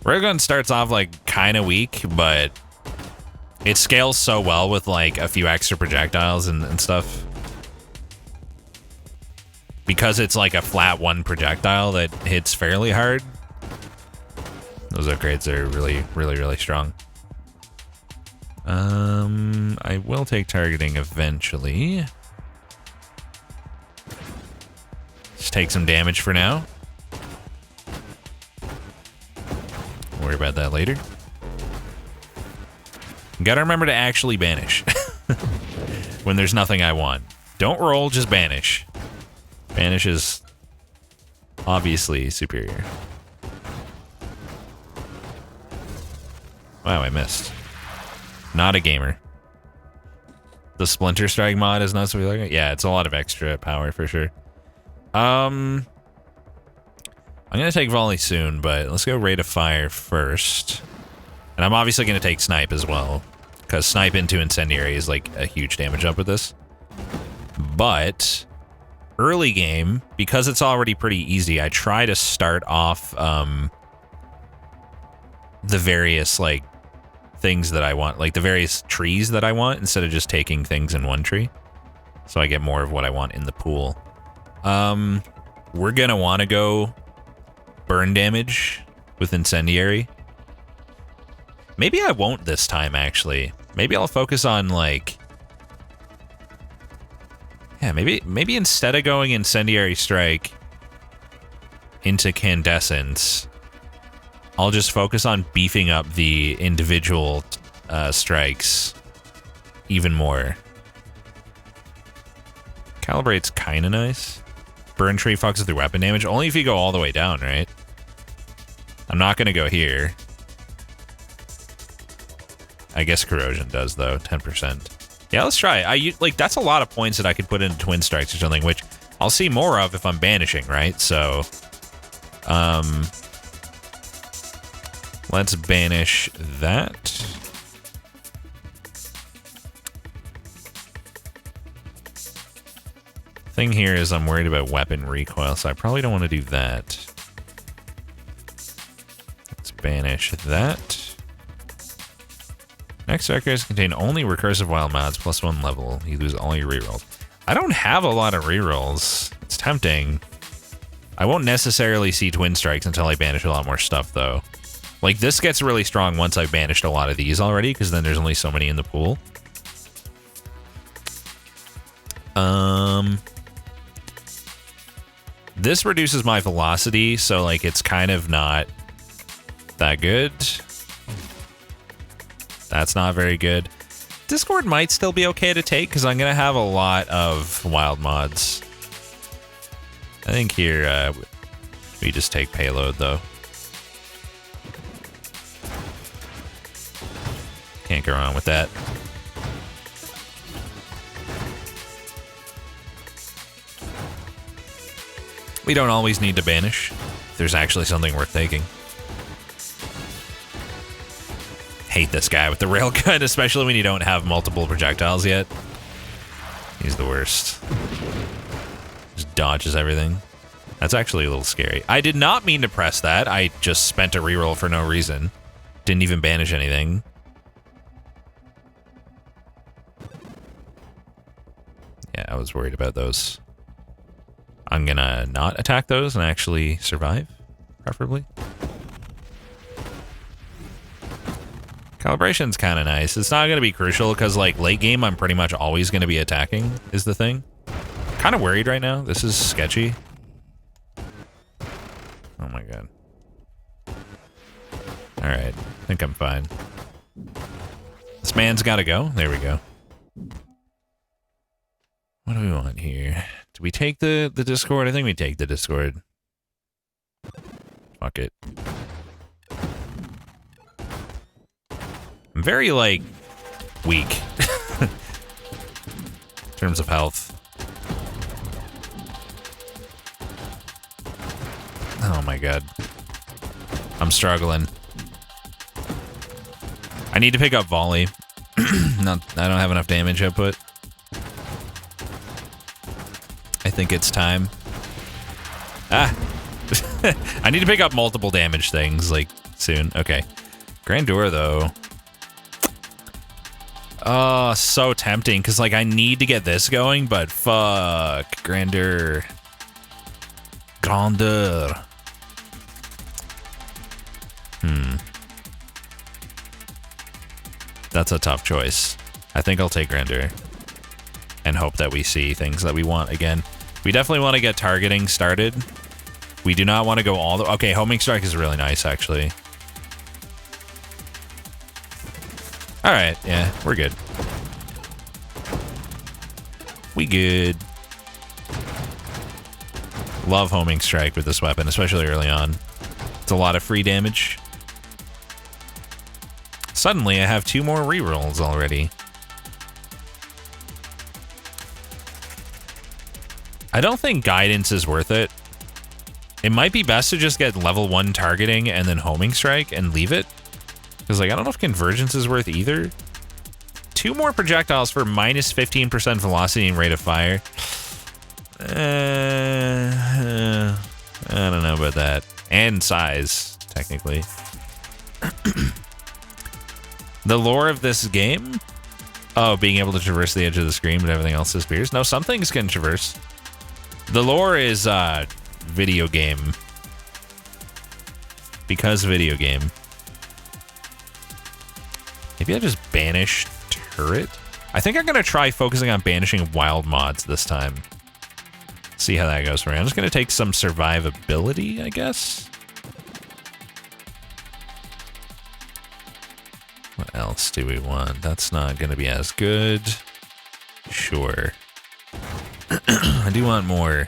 Railgun starts off like kind of weak, but it scales so well with like a few extra projectiles and stuff. Because it's like a flat one projectile that hits fairly hard. Those upgrades are really, really, really strong. I will take targeting eventually. Just take some damage for now. Worry about that later. Gotta remember to actually banish. When there's nothing I want. Don't roll, just banish. Banish is obviously superior. Wow, I missed. Not a gamer. The Splinter Strike mod is not so like. Yeah, it's a lot of extra power for sure. I'm gonna take volley soon, but let's go rate of fire first. And I'm obviously gonna take snipe as well, because snipe into incendiary is like a huge damage up with this. But early game, because it's already pretty easy, I try to start off the various like things that I want, like the various trees that I want, instead of just taking things in one tree. So I get more of what I want in the pool. We're gonna want to go burn damage with incendiary. Maybe I won't this time, actually. Maybe I'll focus on like... Yeah, maybe instead of going incendiary strike into Candescence, I'll just focus on beefing up the individual strikes even more. Calibrate's kind of nice. Burn tree fucks with your weapon damage, only if you go all the way down, right? I'm not going to go here. I guess corrosion does, though, 10%. Yeah, let's try it. Like, that's a lot of points that I could put into twin strikes or something, which I'll see more of if I'm banishing, right? So, let's banish that. Thing here is I'm worried about weapon recoil, so I probably don't want to do that. Let's banish that. Next records contain only recursive wild mods plus 1 level. You lose all your rerolls. I don't have a lot of rerolls. It's tempting. I won't necessarily see twin strikes until I banish a lot more stuff, though. Like, this gets really strong once I've banished a lot of these already, because then there's only so many in the pool. This reduces my velocity, so, like, it's kind of not that good. That's not very good. Discord might still be okay to take, because I'm going to have a lot of wild mods. I think here, we just take payload, though. Can't go wrong with that. We don't always need to banish if there's actually something worth taking. Hate this guy with the railgun, especially when you don't have multiple projectiles yet. He's the worst. Just dodges everything. That's actually a little scary. I did not mean to press that. I just spent a reroll for no reason. Didn't even banish anything. Yeah, I was worried about those. I'm gonna not attack those and actually survive, preferably. Calibration's kind of nice. It's not going to be crucial because, like, late game, I'm pretty much always going to be attacking, is the thing. Kind of worried right now. This is sketchy. Oh my god. Alright. I think I'm fine. This man's got to go. There we go. What do we want here? Do we take the Discord? I think we take the Discord. Fuck it. I'm very, like, weak in terms of health. Oh my god. I'm struggling. I need to pick up volley. I don't have enough damage output. I think it's time. Ah! I need to pick up multiple damage things, like, soon. Okay. Grandeur, though. Oh, so tempting, because, like, I need to get this going, but fuck. Grandeur. Grandeur. That's a tough choice. I think I'll take Grandeur. And hope that we see things that we want again. We definitely want to get targeting started. We do not want to go all the... Okay, homing strike is really nice, actually. Alright, yeah, we're good. We good. Love homing strike with this weapon, especially early on. It's a lot of free damage. Suddenly, I have 2 more rerolls already. I don't think guidance is worth it. It might be best to just get level 1 targeting and then homing strike and leave it. Because, like, I don't know if convergence is worth either. 2 more projectiles for minus 15% velocity and rate of fire. I don't know about that. And size, technically. The lore of this game? Oh, being able to traverse the edge of the screen, but everything else disappears. No, some things can traverse. The lore is video game. Because video game. Maybe I just banish turret? I think I'm going to try focusing on banishing wild mods this time. See how that goes for me. I'm just going to take some survivability, I guess. What else do we want? That's not going to be as good. Sure. I do want more.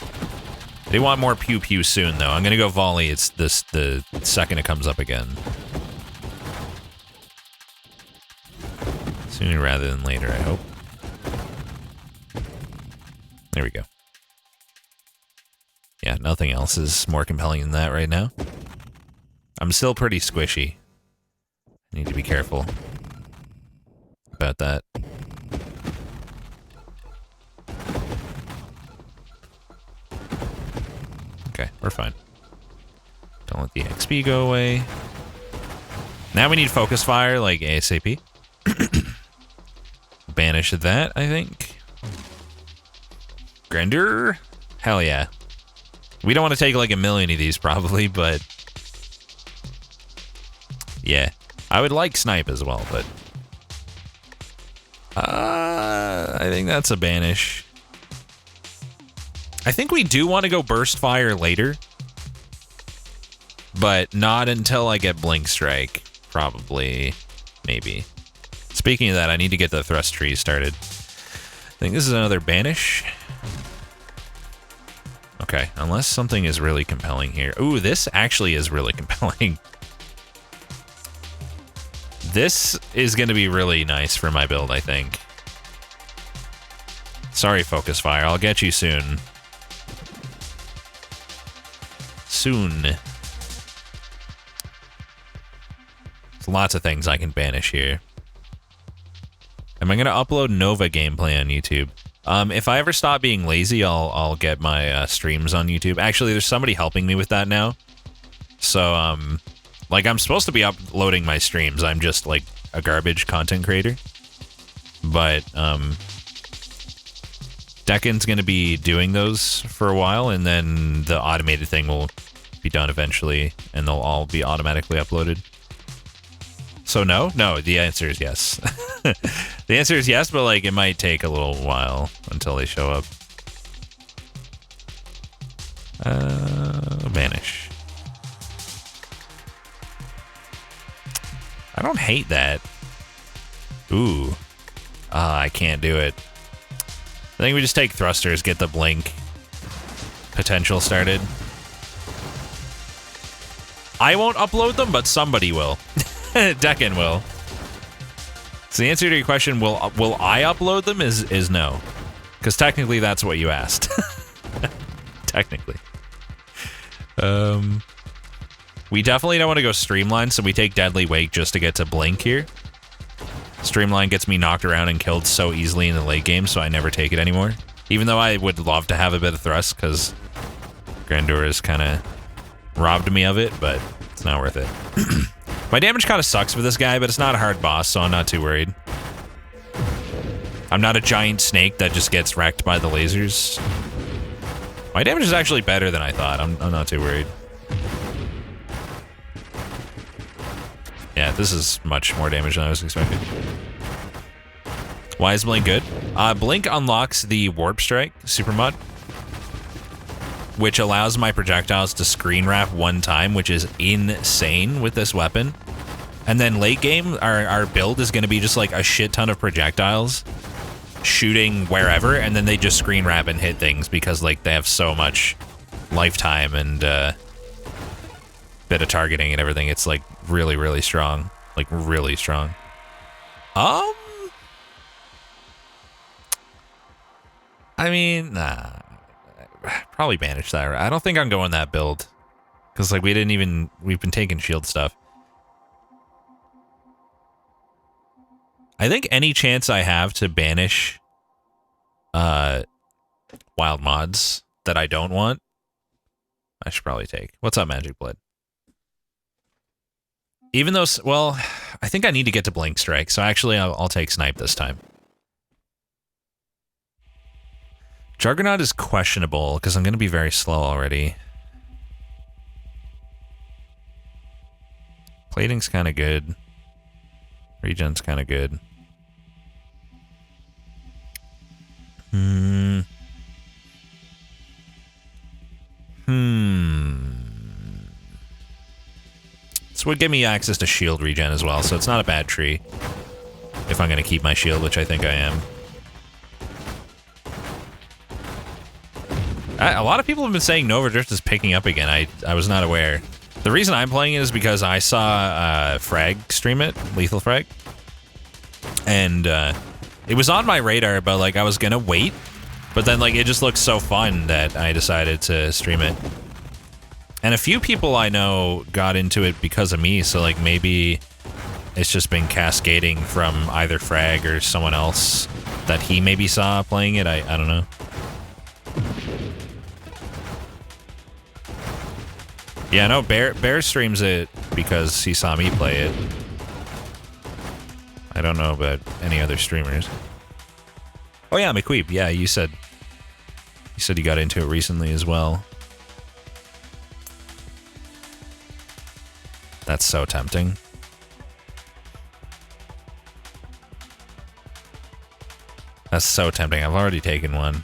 I do want more pew pew soon, though. I'm going to go volley. It's the second it comes up again. Sooner rather than later, I hope. There we go. Yeah, nothing else is more compelling than that right now. I'm still pretty squishy. I need to be careful about that. Okay, we're fine. Don't let the XP go away. Now we need focus fire, like ASAP. Banish that, I think. Grandeur? Hell yeah. We don't want to take like a million of these probably, but yeah. I would like snipe as well, but I think that's a banish. I think we do want to go burst fire later, but not until I get blink strike. Probably, maybe. Speaking of that, I need to get the thrust tree started. I think this is another banish. Okay, unless something is really compelling here. Ooh, this actually is really compelling. This is going to be really nice for my build, I think. Sorry, focus fire. I'll get you soon. Soon. There's lots of things I can banish here. Am I going to upload Nova gameplay on YouTube? If I ever stop being lazy, I'll get my streams on YouTube. Actually, there's somebody helping me with that now. So, like, I'm supposed to be uploading my streams. I'm just, like, a garbage content creator. But, Deccan's going to be doing those for a while, and then the automated thing will be done eventually, and they'll all be automatically uploaded. So no? No, the answer is yes. The answer is yes, but, like, it might take a little while until they show up. Vanish. I don't hate that. Ooh. I can't do it. I think we just take thrusters, get the blink potential started. I won't upload them, but somebody will. Deccan will. So the answer to your question, will I upload them, is no. Because technically that's what you asked. Technically. We definitely don't want to go Streamline, so we take Deadly Wake just to get to Blink here. Streamline gets me knocked around and killed so easily in the late game, so I never take it anymore. Even though I would love to have a bit of Thrust, because Grandeur has kind of robbed me of it, but it's not worth it. My damage kind of sucks for this guy, but it's not a hard boss, so I'm not too worried. I'm not a giant snake that just gets wrecked by the lasers. My damage is actually better than I thought. I'm not too worried. Yeah, this is much more damage than I was expecting. Why is Blink good? Blink unlocks the Warp Strike super mod, which allows my projectiles to screen wrap one time, which is insane with this weapon. And then late game, our build is going to be just like a shit ton of projectiles shooting wherever, and then they just screen wrap and hit things because, like, they have so much lifetime and bit of targeting and everything. It's like really, really strong. Like, really strong. I mean, nah. Probably banish that. I don't think I'm going that build. Because, like, we've been taking shield stuff. I think any chance I have to banish wild mods that I don't want, I should probably take. What's up, Magic Blood? Even though, well, I think I need to get to Blink Strike, so actually I'll take Snipe this time. Juggernaut is questionable, because I'm going to be very slow already. Plating's kind of good. Regen's kind of good. This would give me access to shield regen as well, so it's not a bad tree. If I'm going to keep my shield, which I think I am. A lot of people have been saying Nova Drift is picking up again. I was not aware. The reason I'm playing it is because I saw Frag stream it, Lethal Frag. And it was on my radar, but like I was going to wait. But then like it just looked so fun that I decided to stream it. And a few people I know got into it because of me, so like maybe it's just been cascading from either Frag or someone else that he maybe saw playing it. I don't know. Yeah, no, Bear streams it because he saw me play it. I don't know about any other streamers. Oh yeah, McQueep. Yeah, you said you got into it recently as well. That's so tempting. That's so tempting. I've already taken one.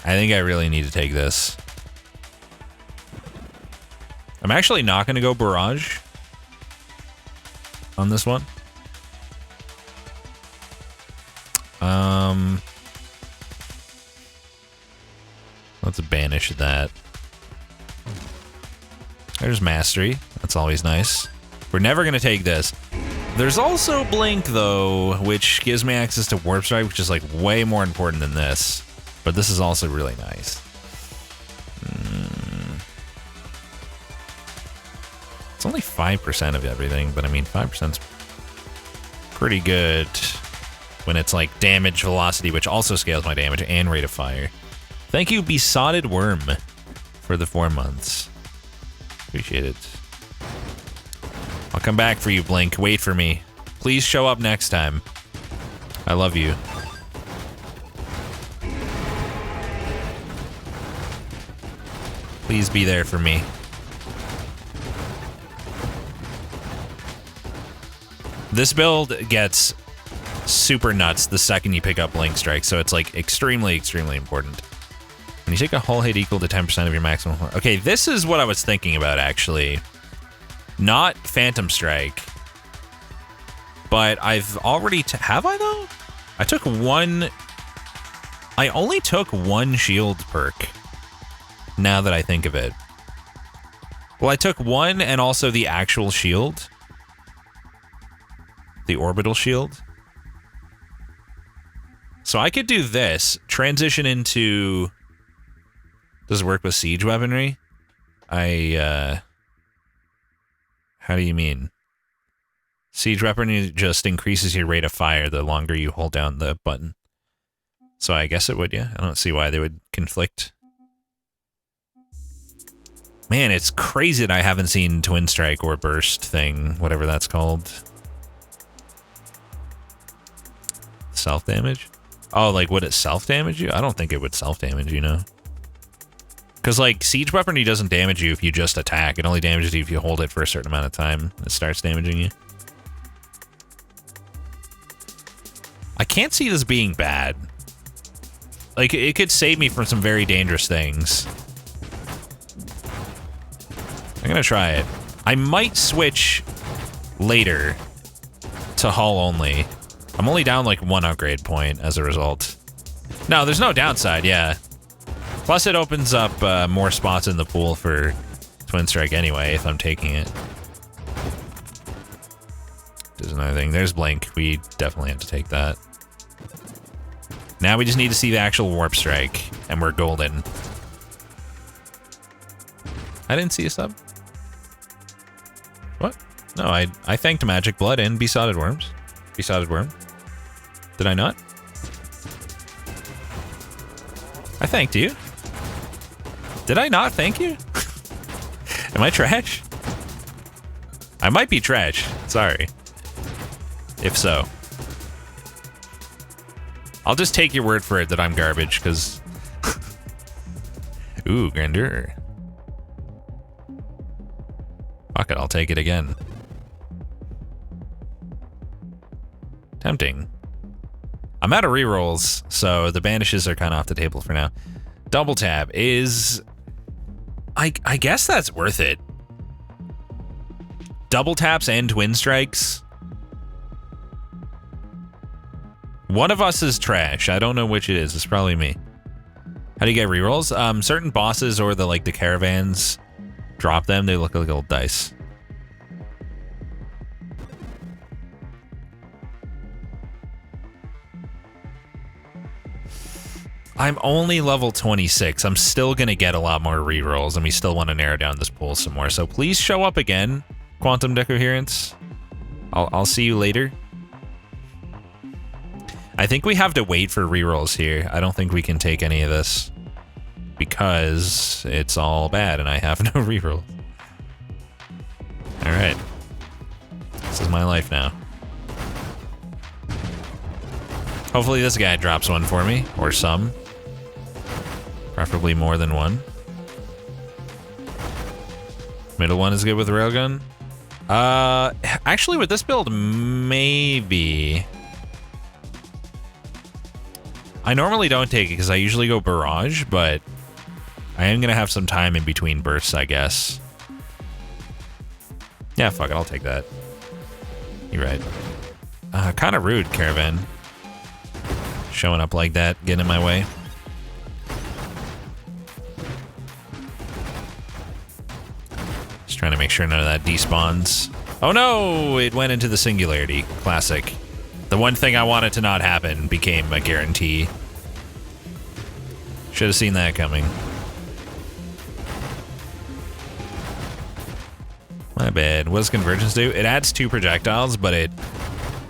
I think I really need to take this. I'm actually not going to go Barrage on this one. Let's banish that. There's Mastery. That's always nice. We're never going to take this. There's also Blink, though, which gives me access to Warp Strike, which is, like, way more important than this. But this is also really nice. It's only 5% of everything, but, I mean, 5%'s pretty good when it's, like, damage velocity, which also scales my damage, and rate of fire. Thank you, Besotted Worm, for the 4 months. Appreciate it. I'll come back for you, Blink. Wait for me. Please show up next time. I love you. Please be there for me. This build gets super nuts the second you pick up Blink Strike, so it's like extremely, extremely important. When you take a hull hit equal to 10% of your maximum... Okay, this is what I was thinking about, actually. Not Phantom Strike. But I've already... Have I, though? I took one... I only took one shield perk. Now that I think of it. Well, I took one and also the actual shield. The orbital shield. So I could do this. Transition into... Does it work with siege weaponry? How do you mean? Siege weaponry just increases your rate of fire the longer you hold down the button. So I guess it would, yeah. I don't see why they would conflict. Man, it's crazy that I haven't seen Twin Strike or Burst thing, whatever that's called. Self-damage? Oh, like, would it self-damage you? I don't think it would self-damage you, know? Because, like, Siege Weaponry doesn't damage you if you just attack. It only damages you if you hold it for a certain amount of time. It starts damaging you. I can't see this being bad. Like, it could save me from some very dangerous things. I'm gonna try it. I might switch later to hull only. I'm only down, like, 1 upgrade point as a result. No, there's no downside, yeah. Plus, it opens up more spots in the pool for Twin Strike anyway, if I'm taking it. There's another thing. There's Blink. We definitely have to take that. Now we just need to see the actual Warp Strike, and we're golden. I didn't see a sub. What? No, I thanked Magic Blood and Besotted Worms. Besotted Worm. Did I not? I thanked you. Did I not thank you? Am I trash? I might be trash. Sorry. If so. I'll just take your word for it that I'm garbage, because... Ooh, Grandeur. Fuck it, I'll take it again. Tempting. I'm out of rerolls, so the banishes are kind of off the table for now. Double tap is... I guess that's worth it. Double taps and twin strikes. One of us is trash. I don't know which it is. It's probably me. How do you get rerolls? Certain bosses or the caravans drop them. They look like old dice. I'm only level 26. I'm still going to get a lot more rerolls, and we still want to narrow down this pool some more. So please show up again, Quantum Decoherence. I'll see you later. I think we have to wait for rerolls here. I don't think we can take any of this because it's all bad, and I have no reroll. All right. This is my life now. Hopefully this guy drops one for me, or some. Preferably more than one. Middle one is good with Railgun. Actually with this build, maybe. I normally don't take it because I usually go Barrage, but I am gonna have some time in between bursts, I guess. Yeah, fuck it, I'll take that. You're right. Kind of rude, Caravan. Showing up like that, getting in my way. Just trying to make sure none of that despawns. Oh no, it went into the Singularity. Classic. The one thing I wanted to not happen became a guarantee. Should have seen that coming. My bad. What does Convergence do? It adds 2 projectiles, but it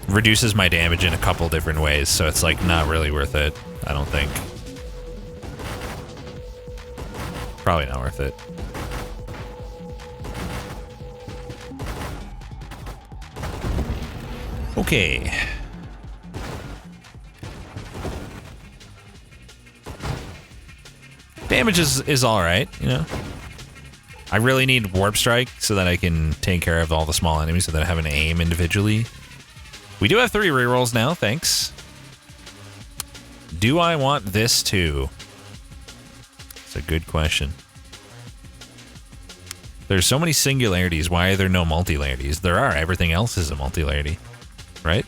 reduces my damage in a couple different ways, so it's like not really worth it, I don't think. Probably not worth it. Okay. Damage is alright, you know? I really need Warp Strike so that I can take care of all the small enemies so that I have an aim individually. We do have 3 rerolls now, thanks. Do I want this too? It's a good question. There's so many singularities, why are there no multilarities? There are, everything else is a multilarity, right?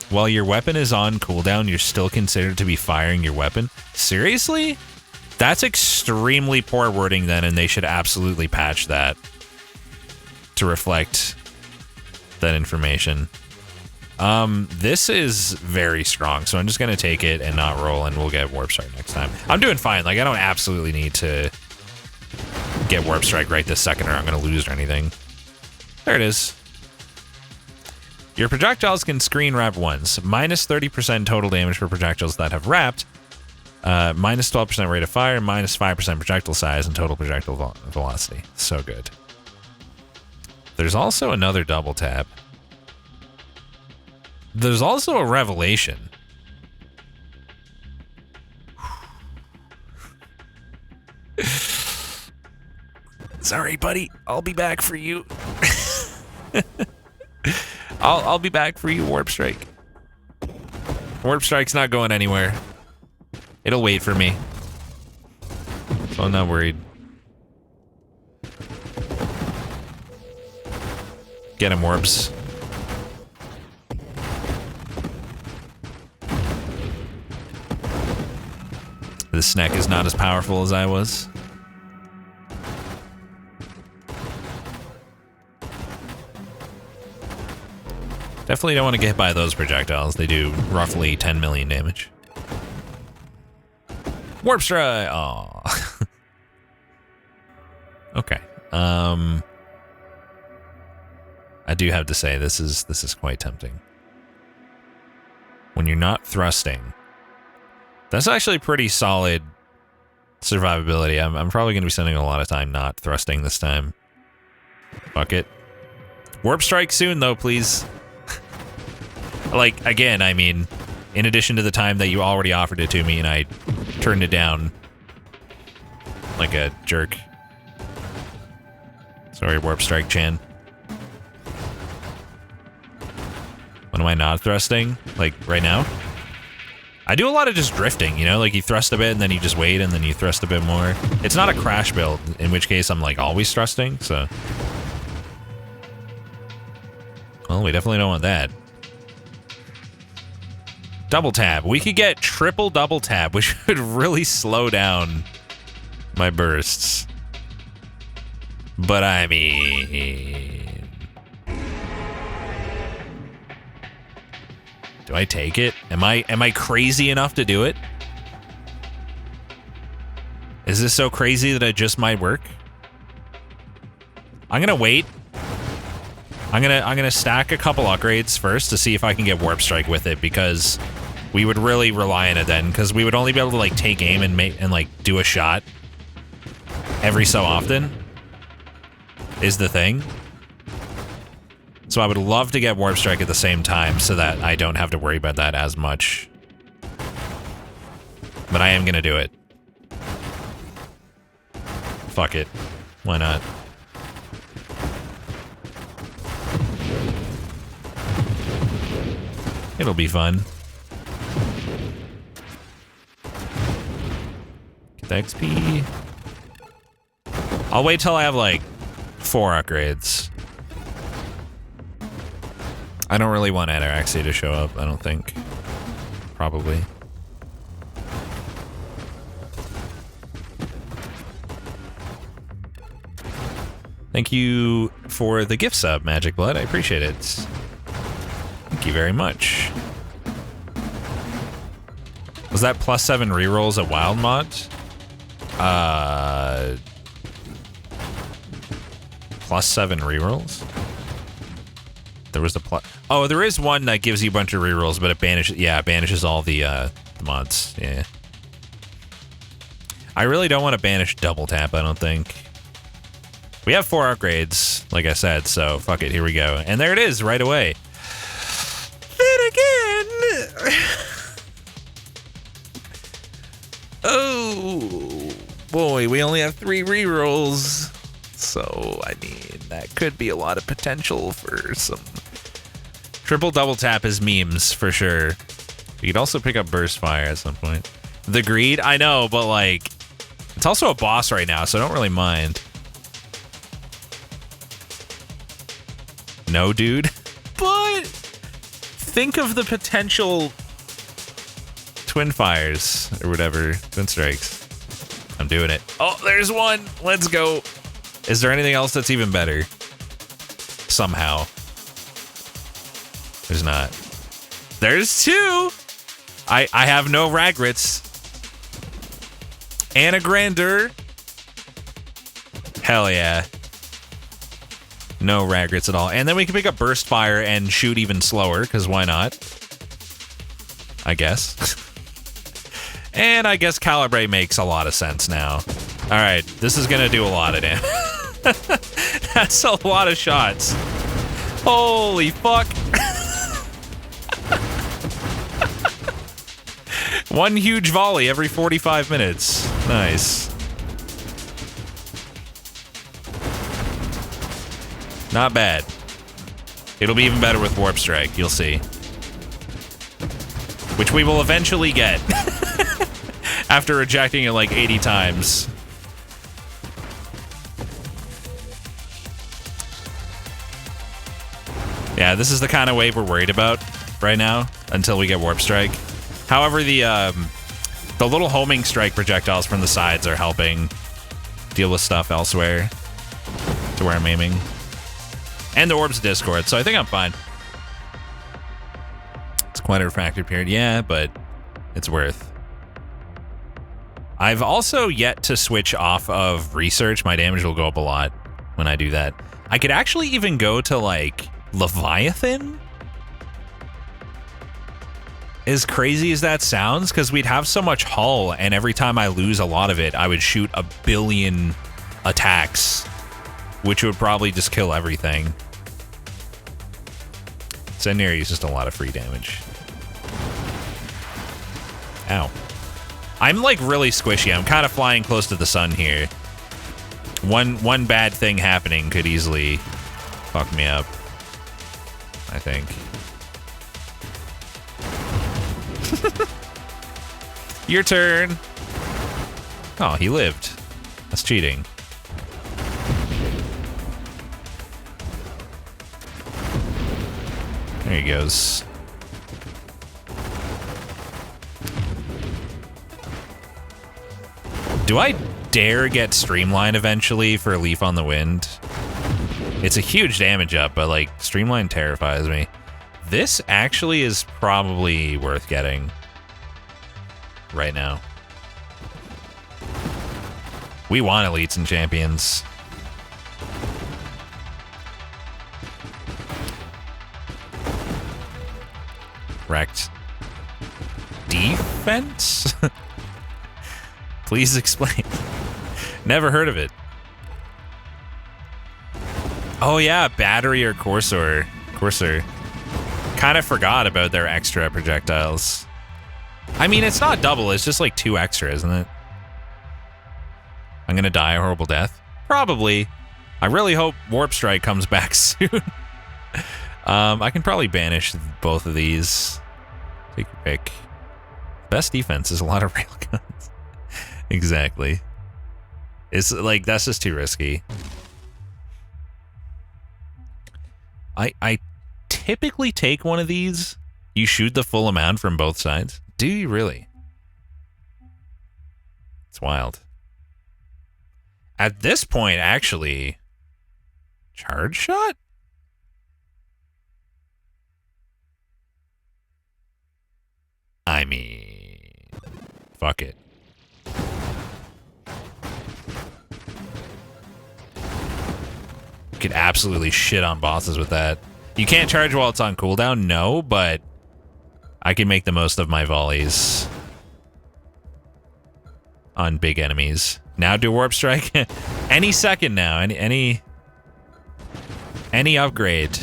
While your weapon is on cooldown, you're still considered to be firing your weapon? Seriously? That's extremely poor wording then, and they should absolutely patch that to reflect that information. This is very strong, so I'm just gonna take it and not roll, and we'll get Warp Strike next time. I'm doing fine. Like, I don't absolutely need to get Warp Strike right this second or I'm gonna lose or anything. There it is. Your projectiles can screen wrap once. Minus 30% total damage for projectiles that have wrapped. Minus 12% rate of fire. Minus 5% projectile size and total projectile velocity. So good. There's also another double tap. There's also a revelation. Sorry, buddy. I'll be back for you. I'll be back for you, Warp Strike. Warp Strike's not going anywhere. It'll wait for me. So I'm not worried. Get him, Warps. This snack is not as powerful as I was. Definitely don't want to get hit by those projectiles. They do roughly 10 million damage. Warp strike! Aw. Okay. I do have to say, this is quite tempting. When you're not thrusting, that's actually pretty solid survivability. I'm probably going to be spending a lot of time not thrusting this time. Fuck it. Warp strike soon, though, please. Like, again, I mean, in addition to the time that you already offered it to me and I turned it down like a jerk. Sorry, Warp Strike Chan. When am I not thrusting? Like, right now? I do a lot of just drifting, you know? Like, you thrust a bit, and then you just wait, and then you thrust a bit more. It's not a crash build, in which case I'm, like, always thrusting, so... Well, we definitely don't want that. Double tap. We could get triple double tap, which would really slow down my bursts. But I mean... Do I take it? Am I crazy enough to do it? Is this so crazy that it just might work? I'm gonna wait. I'm gonna stack a couple upgrades first to see if I can get Warp Strike with it, because we would really rely on it then, because we would only be able to like take aim and like do a shot every so often. Is the thing. So I would love to get Warp Strike at the same time so that I don't have to worry about that as much. But I am gonna do it. Fuck it. Why not? It'll be fun. Get the XP. I'll wait till I have like 4 upgrades. I don't really want Ataraxia to show up, I don't think. Probably. Thank you for the gift sub, Magic Blood. I appreciate it. Thank you very much. Was that +7 rerolls a wild mod? +7 rerolls? There was a oh, there is one that gives you a bunch of rerolls, but it banishes, yeah, it banishes all the mods. Yeah. I really don't want to banish double tap, I don't think. We have 4 upgrades, like I said, so fuck it, here we go. And there it is, right away. Then again! Oh, boy, we only have 3 rerolls. So, I mean, that could be a lot of potential for some... Triple double tap is memes, for sure. You could also pick up Burst Fire at some point. The Greed? I know, but, like... It's also a boss right now, so I don't really mind. No, dude. But... Think of the potential... Twin Fires, or whatever. Twin Strikes. I'm doing it. Oh, there's one! Let's go! Is there anything else that's even better? Somehow. There's not. There's 2! I have no Ragrits. And a Grandeur. Hell yeah. No Ragrits at all. And then we can pick up Burst Fire and shoot even slower, because why not? I guess. And I guess Calibrate makes a lot of sense now. Alright, this is gonna do a lot of damage. That's a lot of shots. Holy fuck. One huge volley every 45 minutes. Nice. Not bad. It'll be even better with Warp Strike, you'll see. Which we will eventually get. After rejecting it like 80 times. Yeah, this is the kind of wave we're worried about right now until we get Warp Strike. However, the little homing strike projectiles from the sides are helping deal with stuff elsewhere to where I'm aiming. And the Orb's Discord, so I think I'm fine. quite a refractory period. Yeah, but it's worth. I've also yet to switch off of research. My damage will go up a lot when I do that. I could actually even go to, like, Leviathan? As crazy as that sounds, because we'd have so much hull, and every time I lose a lot of it, I would shoot 1 billion attacks, which would probably just kill everything. Incendiary is just a lot of free damage. Ow. I'm, like, really squishy. I'm kind of flying close to the sun here. One bad thing happening could easily fuck me up, I think. Your turn. Oh, he lived. That's cheating. There he goes. Do I dare get Streamline eventually for Leaf on the Wind? It's a huge damage up, but, like, Streamline terrifies me. This actually is probably worth getting right now. We want elites and champions. Wrecked. Defense? Please explain. Never heard of it. Oh yeah, battery or Courser. Kind of forgot about their extra projectiles. I mean, it's not double, it's just like 2 extra, isn't it? I'm gonna die a horrible death? Probably. I really hope Warp Strike comes back soon. I can probably banish both of these. Take your pick. Best defense is a lot of railguns. Exactly. It's like, that's just too risky. I typically take one of these. You shoot the full amount from both sides. Do you really? It's wild. At this point, actually, charge shot? I mean, fuck it. You could absolutely shit on bosses with that. You can't charge while it's on cooldown, no, but I can make the most of my volleys on big enemies. Now do Warp Strike. Any second now. Any upgrade.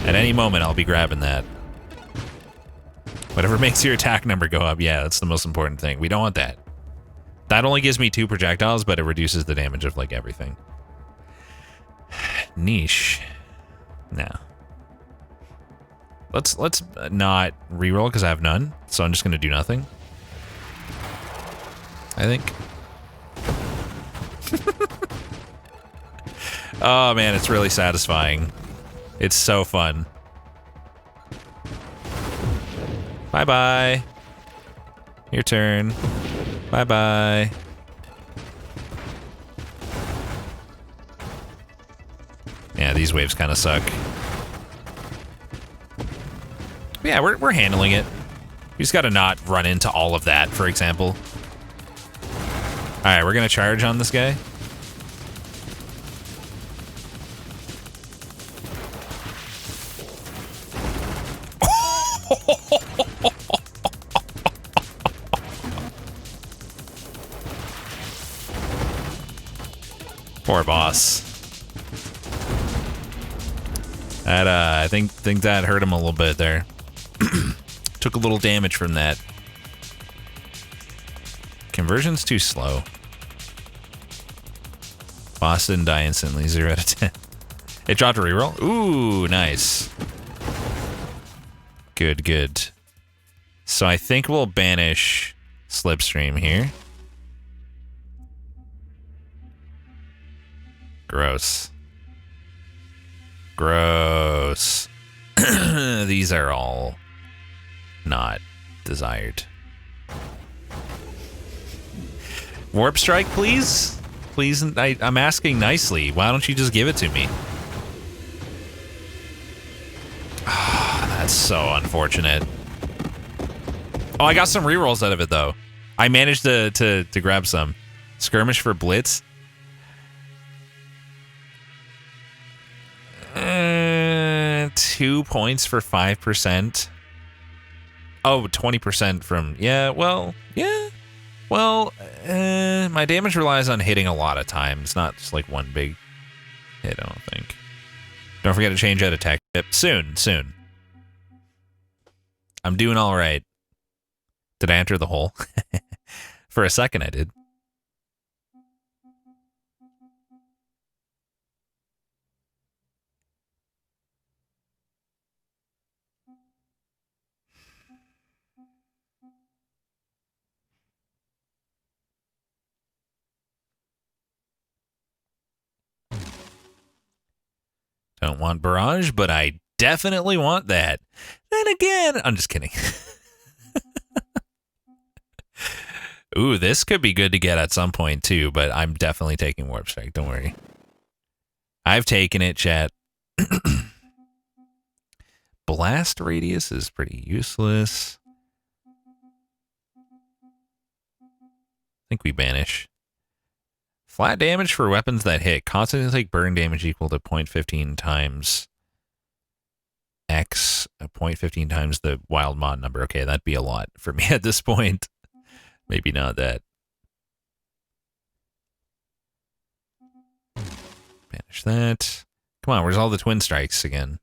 At any moment, I'll be grabbing that. Whatever makes your attack number go up. Yeah, that's the most important thing. We don't want that. That only gives me 2 projectiles, but it reduces the damage of, like, everything. Niche. No. Let's not reroll because I have none, so I'm just gonna do nothing. I think. Oh man, it's really satisfying. It's so fun. Bye-bye. Your turn. Bye-bye. Yeah, these waves kind of suck. Yeah, we're handling it. We just gotta not run into all of that, for example. Alright, we're gonna charge on this guy. Poor boss. That I think that hurt him a little bit there. Took a little damage from that. Conversion's too slow. Boss didn't die instantly, 0 out of 10. It dropped a reroll? Ooh, nice. Good, good. So I think we'll banish Slipstream here. Gross. Gross. These are all not desired. Warp Strike, please? Please, I'm asking nicely. Why don't you just give it to me? Ah, that That's so unfortunate. Oh, I got some rerolls out of it, though. I managed to grab some. Skirmish for Blitz. 2 points for 5%. Oh, 20% from... Yeah, well... Yeah. Well, my damage relies on hitting a lot of times, not just like one big hit, I don't think. Don't forget to change out attack tip. Soon. I'm doing all right. Did I enter the hole? For a second, I did. Don't want barrage, but I definitely want that. Then again, I'm just kidding. Ooh, this could be good to get at some point too, but I'm definitely taking Warp Strike, don't worry. I've taken it, chat. Blast Radius is pretty useless. I think we banish. Flat damage for weapons that hit. Constantly take burn damage equal to 0.15 times X, 0.15 times the wild mod number. Okay, that'd be a lot for me at this point. Maybe not that. Banish that. Come on, where's all the twin strikes again?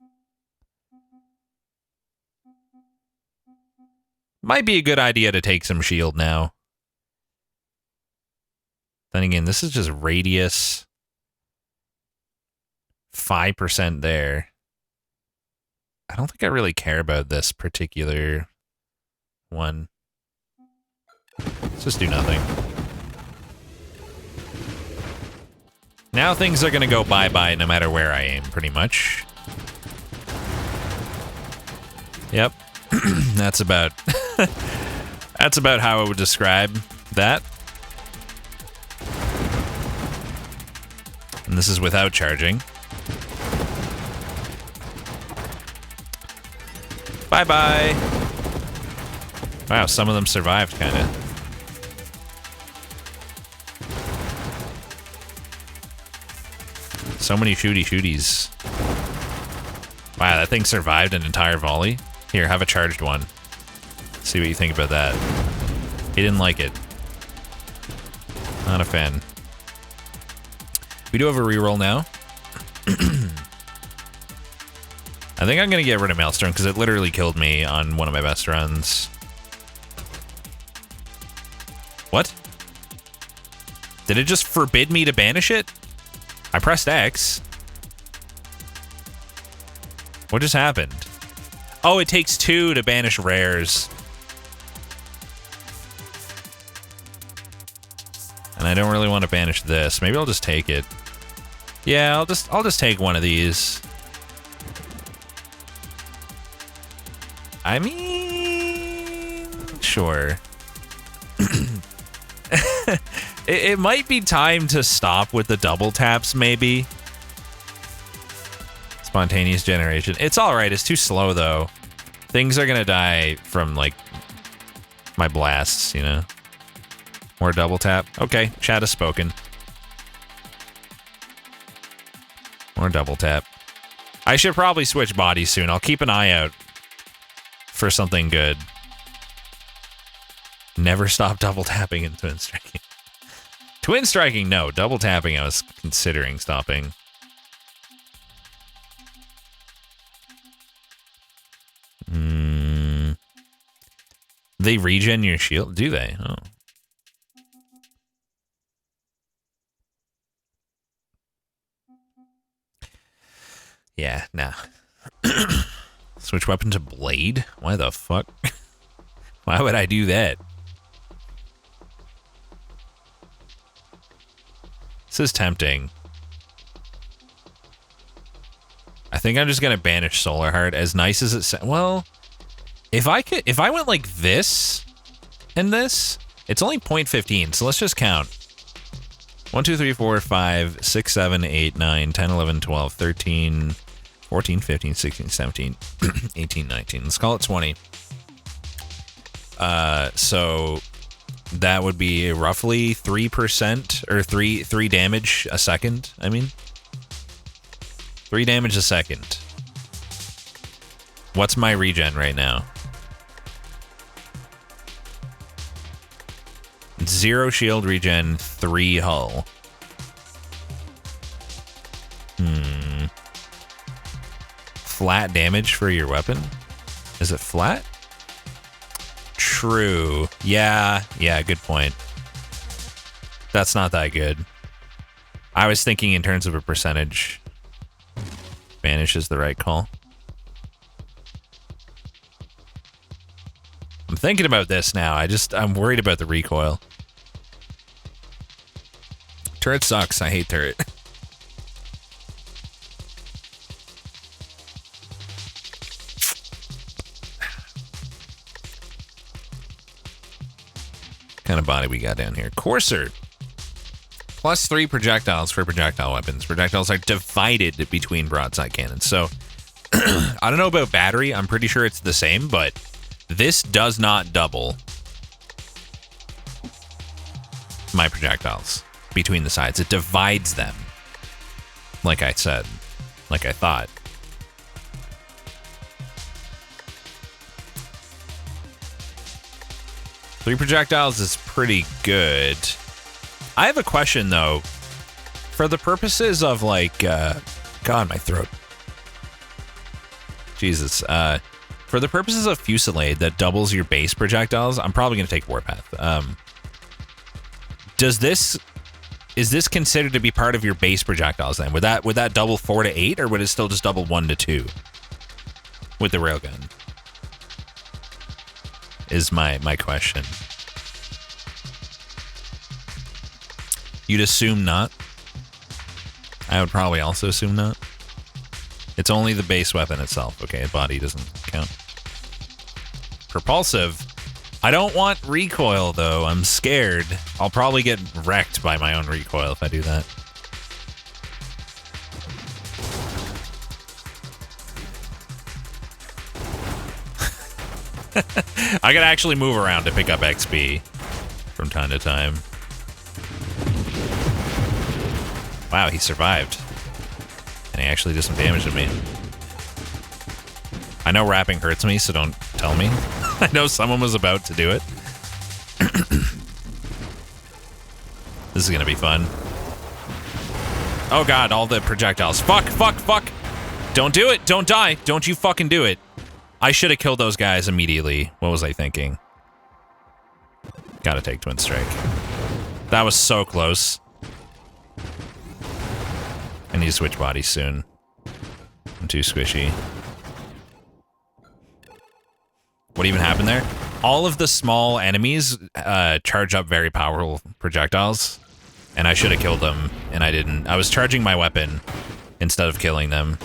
Might be a good idea to take some shield now. Then again, this is just radius. 5% there. I don't think I really care about this particular one. Let's just do nothing. Now things are going to go bye-bye no matter where I aim, pretty much. Yep. That's about... that's about how I would describe that. And this is without charging. Bye-bye. Wow, some of them survived, kind of. So many shooties. Wow, that thing survived an entire volley. Here, have a charged one. See what you think about that. He didn't like it. Not a fan. We do have a reroll now. I think I'm going to get rid of Maelstrom because it literally killed me on one of my best runs. What? Did it just forbid me to banish it? I pressed X. What just happened? Oh, it takes 2 to banish rares. And I don't really want to banish this. Maybe I'll just take it. Yeah, I'll just take one of these. I mean, sure. It might be time to stop with the double taps, maybe. Spontaneous generation. It's alright, it's too slow, though. Things are gonna die from, like, my blasts, you know? More double tap. Okay, chat has spoken. More double tap. I should probably switch bodies soon. I'll keep an eye out for something good. Never stop double tapping in twin striking. Twin striking, no. Double tapping, I was considering stopping. They regen your shield? Do they? Oh. Yeah, nah. Switch weapon to blade? Why the fuck? Why would I do that? This is tempting. I think I'm just gonna banish Solar Heart. As nice as it well, if I went like this and this, it's only 0.15, so let's just count. 1, 2, 3, 4, 5, 6, 7, 8, 9, 10, 11, 12, 13, 14, 15, 16, 17, 18, 19. Let's call it 20. So that would be roughly 3% or 3 damage a second. I mean, 3 damage a second. What's my regen right now? 0 shield regen, 3 hull. Flat damage for your weapon? Is it flat? True. Yeah, good point. That's not that good. I was thinking in terms of a percentage. Vanish is the right call. I'm thinking about this now. I'm worried about the recoil. Turret sucks. I hate turret. Kind of body we got down here. Courser. +3 projectiles for projectile weapons. Projectiles are divided between broadside cannons. So, I don't know about battery. I'm pretty sure it's the same, but this does not double my projectiles between the sides. It divides them. Like I said. Like I thought. Three projectiles is pretty good. I have a question, though. For the purposes of, like, God, my throat. Jesus. For the purposes of Fusillade that doubles your base projectiles, I'm probably going to take Warpath. Is this considered to be part of your base projectiles, then? Would that double 4 to 8, or would it still just double 1 to 2? With the railgun? Is my question. You'd assume not. I would probably also assume not. It's only the base weapon itself. Okay, body doesn't count. Propulsive. I don't want recoil, though. I'm scared. I'll probably get wrecked by my own recoil if I do that. I can actually move around to pick up XP from time to time. Wow, he survived. And he actually did some damage to me. I know rapping hurts me, so don't tell me. I know someone was about to do it. This is gonna be fun. Oh god, all the projectiles. Fuck, fuck, fuck! Don't do it! Don't die! Don't you fucking do it! I should have killed those guys immediately. What was I thinking? Gotta take Twin Strike. That was so close. I need to switch bodies soon. I'm too squishy. What even happened there? All of the small enemies charge up very powerful projectiles, and I should have killed them, and I didn't. I was charging my weapon instead of killing them.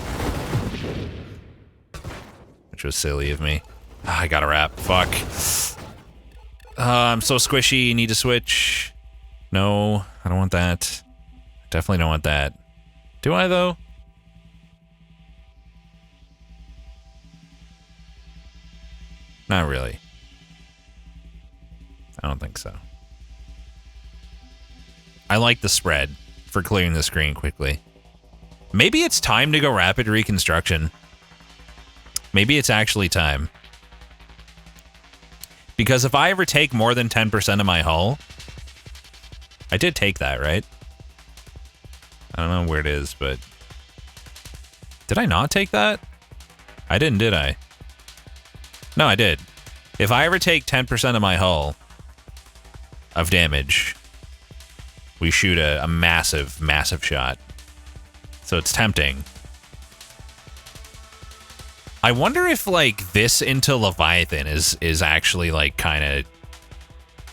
Which was silly of me. I gotta wrap. Fuck. I'm so squishy. Need to switch. No, I don't want that. Definitely don't want that. Do I, though? Not really. I don't think so. I like the spread for clearing the screen quickly. Maybe it's time to go rapid reconstruction. Maybe it's actually time. Because if I ever take more than 10% of my hull... I did take that, right? I don't know where it is, but... Did I not take that? I didn't, did I? No, I did. If I ever take 10% of my hull of damage, we shoot a massive, massive shot. So it's tempting. I wonder if, like, this into Leviathan is actually, like, kind of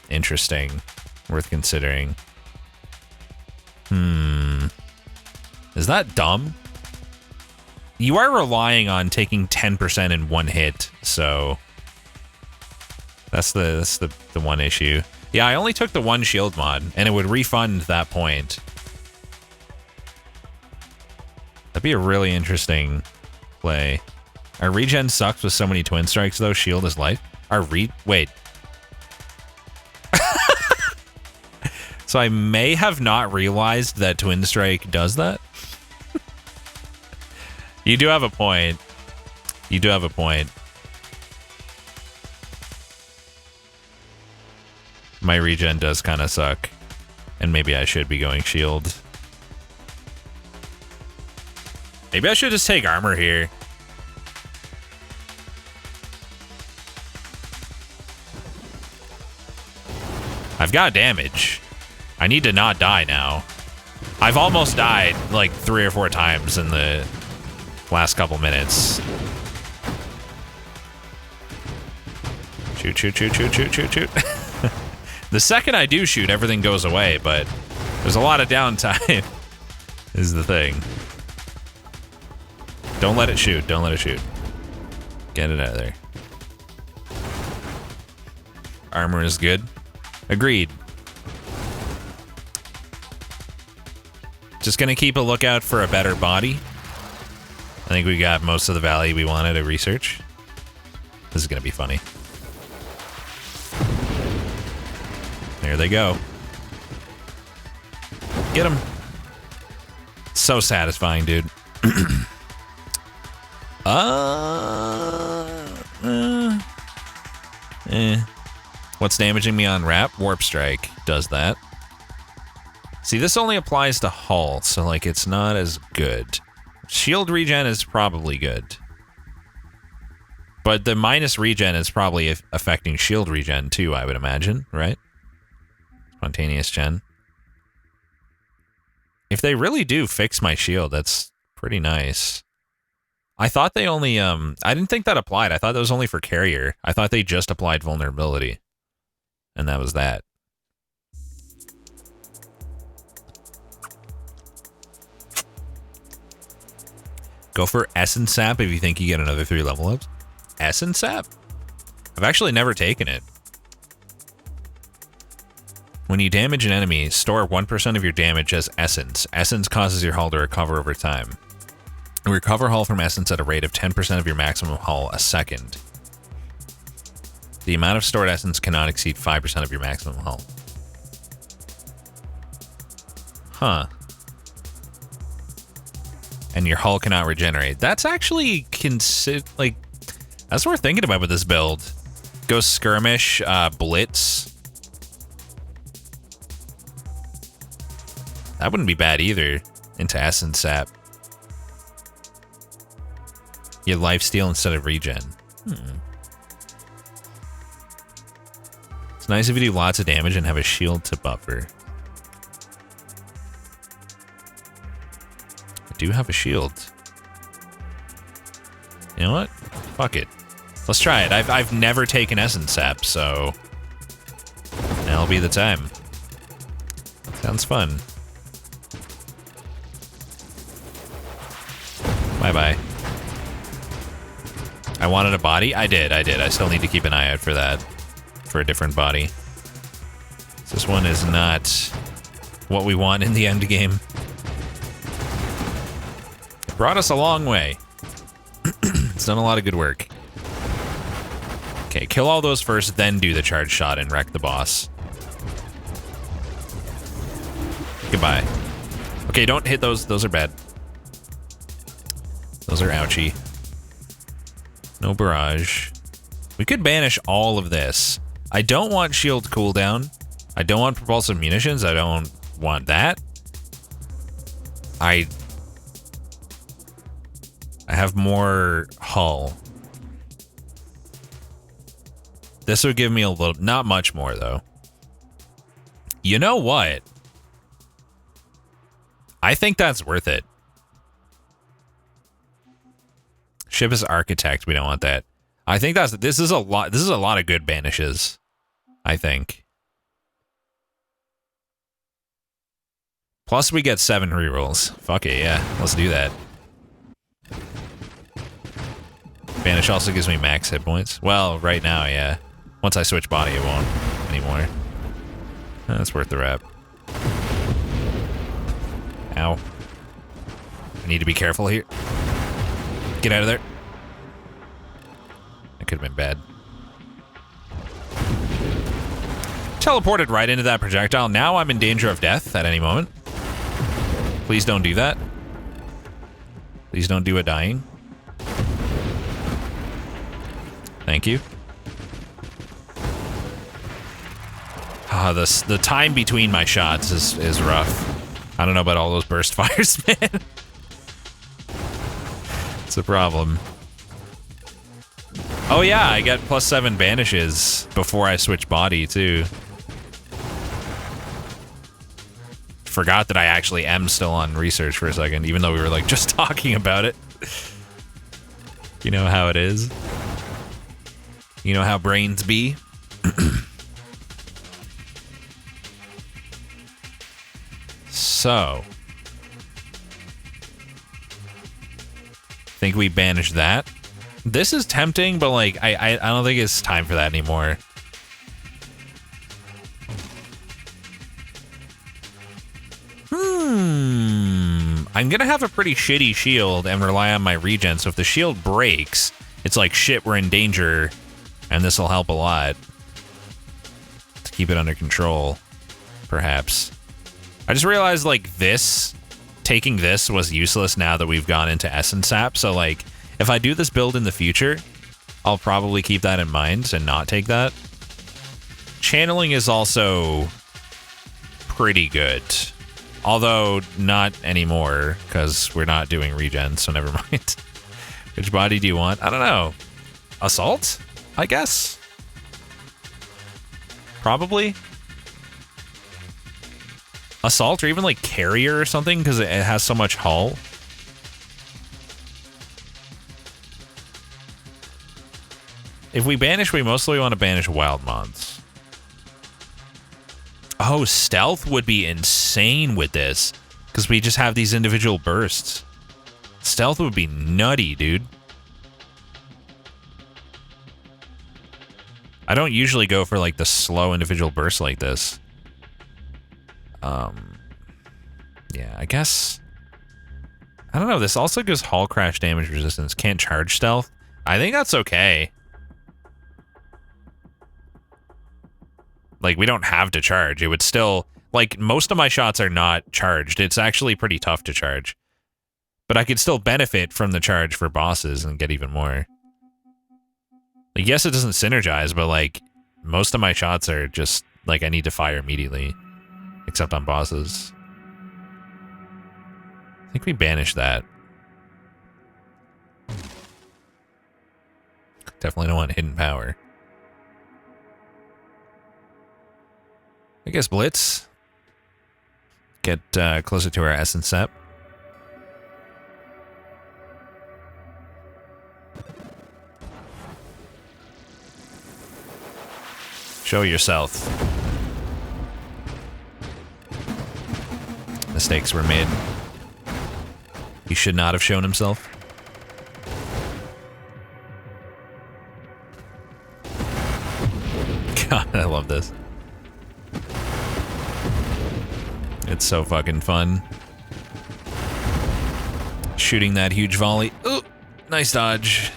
interesting. Worth considering. Is that dumb? You are relying on taking 10% in one hit, so... That's the one issue. Yeah, I only took the one shield mod, and it would refund that point. That'd be a really interesting play. Our regen sucks with so many twin strikes, though. Shield is life. Wait. So I may have not realized that twin strike does that. You do have a point. You do have a point. My regen does kind of suck. And maybe I should be going shield. Maybe I should just take armor here. I've got damage. I need to not die now. I've almost died like 3 or 4 times in the last couple minutes. Shoot, shoot, shoot, shoot, shoot, shoot, shoot. The second I do shoot, everything goes away, but there's a lot of downtime, is the thing. Don't let it shoot. Don't let it shoot. Get it out of there. Armor is good. Agreed. Just gonna keep a lookout for a better body. I think we got most of the value we wanted to research. This is gonna be funny. There they go. Get him. So satisfying, dude. What's damaging me on Wrap? Warp Strike does that. See, this only applies to hull, so like it's not as good. Shield regen is probably good. But the minus regen is probably affecting shield regen too, I would imagine, right? Spontaneous gen. If they really do fix my shield, that's pretty nice. I thought they only, I didn't think that applied. I thought that was only for carrier. I thought they just applied vulnerability. And that was that. Go for Essence Sap if you think you get another 3 level ups. Essence Sap? I've actually never taken it. When you damage an enemy, store 1% of your damage as Essence. Essence causes your hull to recover over time. Recover hull from Essence at a rate of 10% of your maximum hull a second. The amount of stored Essence cannot exceed 5% of your maximum hull. Huh. And your hull cannot regenerate. That's actually that's worth thinking about with this build. Go Skirmish, Blitz. That wouldn't be bad either. Into Essence Sap. You have lifesteal instead of regen. It's nice if you do lots of damage and have a shield to buffer. I do have a shield. You know what? Fuck it. Let's try it. I've never taken Essence Sap, so that'll be the time. Sounds fun. Bye-bye. I wanted a body? I did. I still need to keep an eye out for that. For a different body. This one is not what we want in the end game. It brought us a long way. It's done a lot of good work. Okay, kill all those first, then do the charge shot and wreck the boss. Goodbye. Okay, don't hit those. Those are bad. Those are ouchy. No barrage. We could banish all of this. I don't want shield cooldown. I don't want propulsive munitions. I don't want that. I have more hull. This would give me a little, not much more though. You know what? I think that's worth it. Ship as Architect, we don't want that. I think this is a lot of good banishes, I think. Plus we get 7 rerolls. Fuck it, yeah. Let's do that. Banish also gives me max hit points. Well, right now, yeah. Once I switch body, it won't anymore. That's worth the rep. Ow. I need to be careful here. Get out of there. That could have been bad. Teleported right into that projectile. Now I'm in danger of death at any moment. Please don't do that. Please don't do a dying. Thank you. The time between my shots is rough. I don't know about all those burst fires, man. It's a problem. Oh yeah, I get +7 banishes before I switch body, too. Forgot that I actually am still on research for a second, even though we were, like, just talking about it. You know how it is. You know how brains be. So. Think we banish that. This is tempting, but, like, I don't think it's time for that anymore. I'm gonna have a pretty shitty shield and rely on my regen, so if the shield breaks, it's like, shit, we're in danger, and this will help a lot. To keep it under control, perhaps. I just realized, like, taking this was useless now that we've gone into Essence Sap, so, like, if I do this build in the future, I'll probably keep that in mind and not take that. Channeling is also pretty good. Although, not anymore, because we're not doing regen, so never mind. Which body do you want? I don't know. Assault? I guess? Probably? Assault, or even, like, Carrier or something, because it has so much hull. If we banish, we mostly want to banish Wild Mons. Oh, stealth would be insane with this, because we just have these individual bursts. Stealth would be nutty, dude. I don't usually go for, like, the slow individual bursts like this. Yeah, I guess. I don't know, this also gives hull crash damage resistance. Can't charge stealth. I think that's okay. Like, we don't have to charge. It would still... Like, most of my shots are not charged. It's actually pretty tough to charge. But I could still benefit from the charge for bosses and get even more. Like, yes, it doesn't synergize, but, like, most of my shots are just, like, I need to fire immediately. Except on bosses. I think we banish that. Definitely don't want hidden power. I guess Blitz. Get closer to our Essence Sap. Show yourself. Mistakes were made. He should not have shown himself. God, I love this. It's so fucking fun. Shooting that huge volley. Ooh, nice dodge.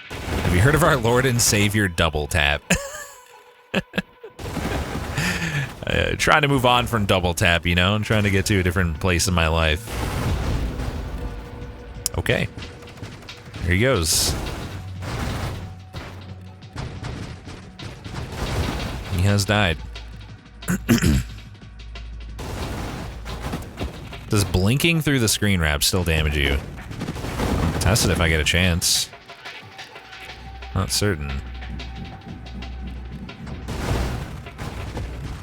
Have you heard of our Lord and Savior double tap? Trying to move on from double tap, you know? I'm trying to get to a different place in my life. Okay. Here he goes. He has died. Does blinking through the screen wrap still damage you? Test it if I get a chance. Not certain.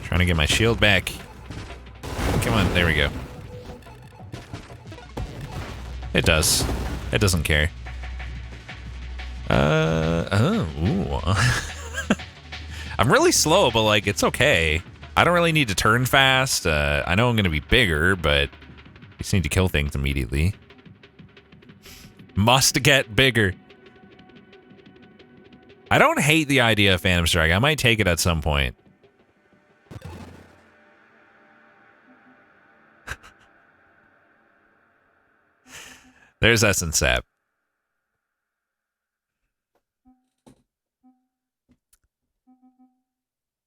Trying to get my shield back. Come on, there we go. It does. It doesn't care. Ooh. I'm really slow, but, like, it's okay. I don't really need to turn fast. I know I'm going to be bigger, but I just need to kill things immediately. Must get bigger. I don't hate the idea of Phantom Strike. I might take it at some point. There's Essence Sap.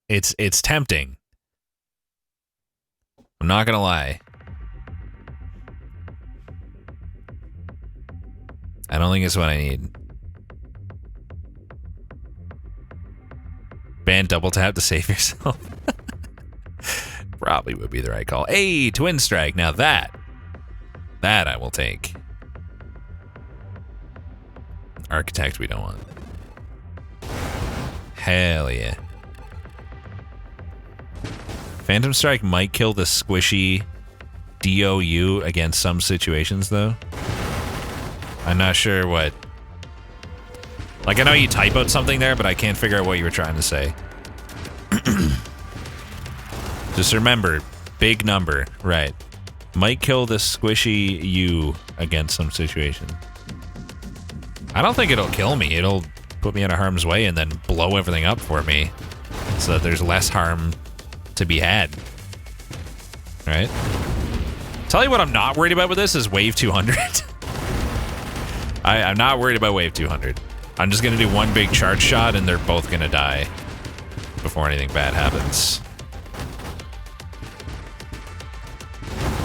It's tempting. I'm not gonna lie. I don't think it's what I need. Ban double tap to save yourself. Probably would be the right call. Hey, Twin Strike. Now that I will take. Architect we don't want. Hell yeah. Phantom Strike might kill the squishy DOU against some situations, though. I'm not sure what... Like, I know you type out something there, but I can't figure out what you were trying to say. Just remember, big number, right. Might kill the squishy U against some situation. I don't think it'll kill me. It'll put me out of harm's way and then blow everything up for me so that there's less harm to be had. Right? Tell you what I'm not worried about with this is wave 200. I'm not worried about wave 200. I'm just going to do one big charge shot and they're both going to die before anything bad happens.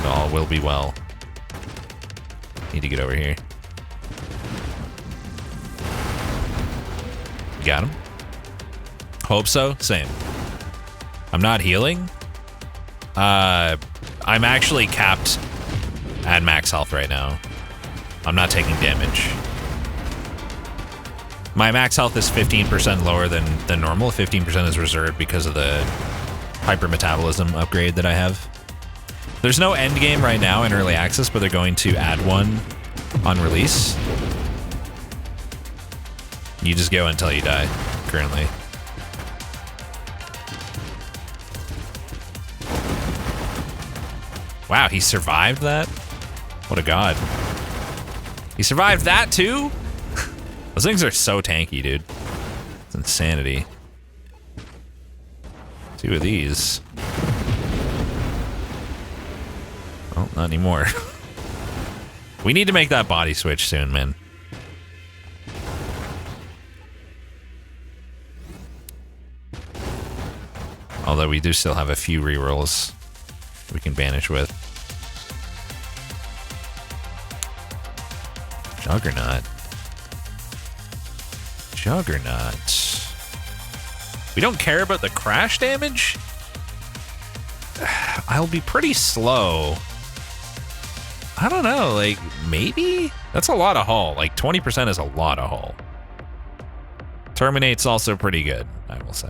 All will be well. Need to get over here. Got him. Hope so. Same. I'm not healing. I'm actually capped at max health right now. I'm not taking damage. My max health is 15% lower than normal. 15% is reserved because of the hypermetabolism upgrade that I have. There's no end game right now in early access, but they're going to add one on release. You just go until you die, currently. Wow, he survived that? What a god. He survived that too? Those things are so tanky, dude. It's insanity. 2 of these. Well, not anymore. We need to make that body switch soon, man. Although we do still have a few rerolls we can banish with. Juggernaut. Juggernaut. We don't care about the crash damage? I'll be pretty slow. I don't know, like, maybe? That's a lot of hull. Like, 20% is a lot of hull. Terminate's also pretty good, I will say.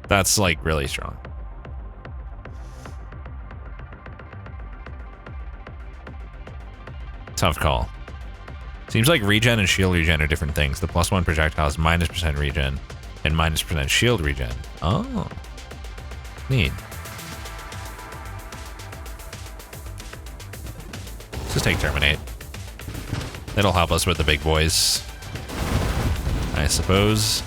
That's, like, really strong. Tough call. Seems like regen and shield regen are different things. The +1 projectile is -% regen and -% shield regen. Oh. Neat. Let's just take Terminate. It'll help us with the big boys, I suppose.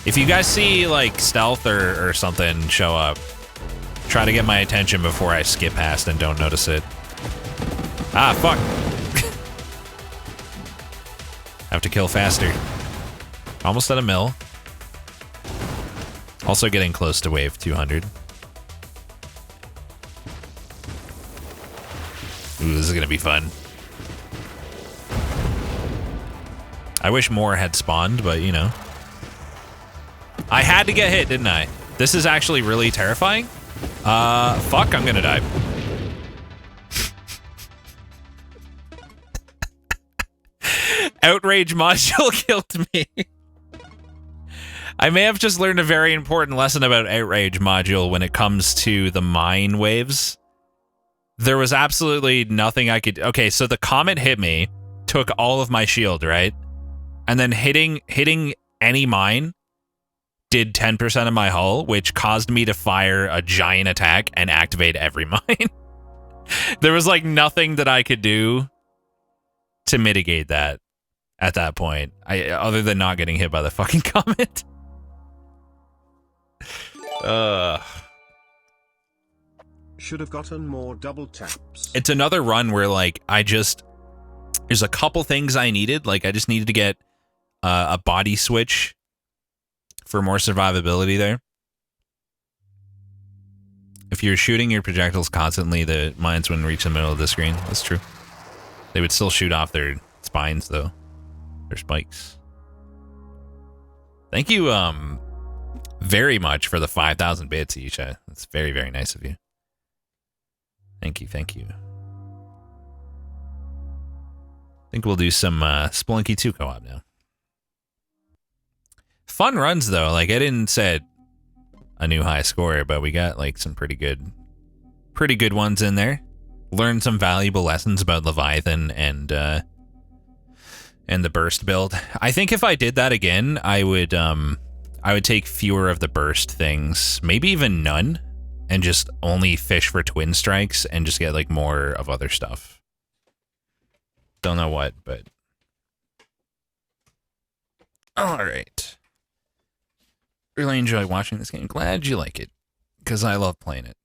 If you guys see, like, stealth or something show up, try to get my attention before I skip past and don't notice it. Ah, fuck. Have to kill faster. Almost at a mill. Also getting close to wave 200. Ooh, this is gonna be fun. I wish more had spawned, but you know. I had to get hit, didn't I? This is actually really terrifying. Fuck, I'm gonna die. Outrage module killed me. I may have just learned a very important lesson about Outrage module when it comes to the mine waves. There was absolutely nothing I could... Okay, so the comet hit me, took all of my shield, right? And then hitting any mine did 10% of my hull, which caused me to fire a giant attack and activate every mine. There was like nothing that I could do to mitigate that at that point, other than not getting hit by the fucking comet. Should have gotten more double taps. It's another run where, like, there's a couple things I needed. Like, I just needed to get a body switch for more survivability there. If you're shooting your projectiles constantly, the mines wouldn't reach the middle of the screen. That's true. They would still shoot off their spines, though. Their spikes. Thank you very much for the 5,000 bits, Isha. That's very, very nice of you. Thank you, thank you. I think we'll do some Spelunky 2 co-op now. Fun runs, though. Like, I didn't set a new high score, but we got, like, some pretty good ones in there. Learned some valuable lessons about Leviathan and the burst build. I think if I did that again, I would take fewer of the burst things, maybe even none, and just only fish for twin strikes and just get, like, more of other stuff. Don't know what, but all right. Really enjoy watching this game. Glad you like it, because I love playing it.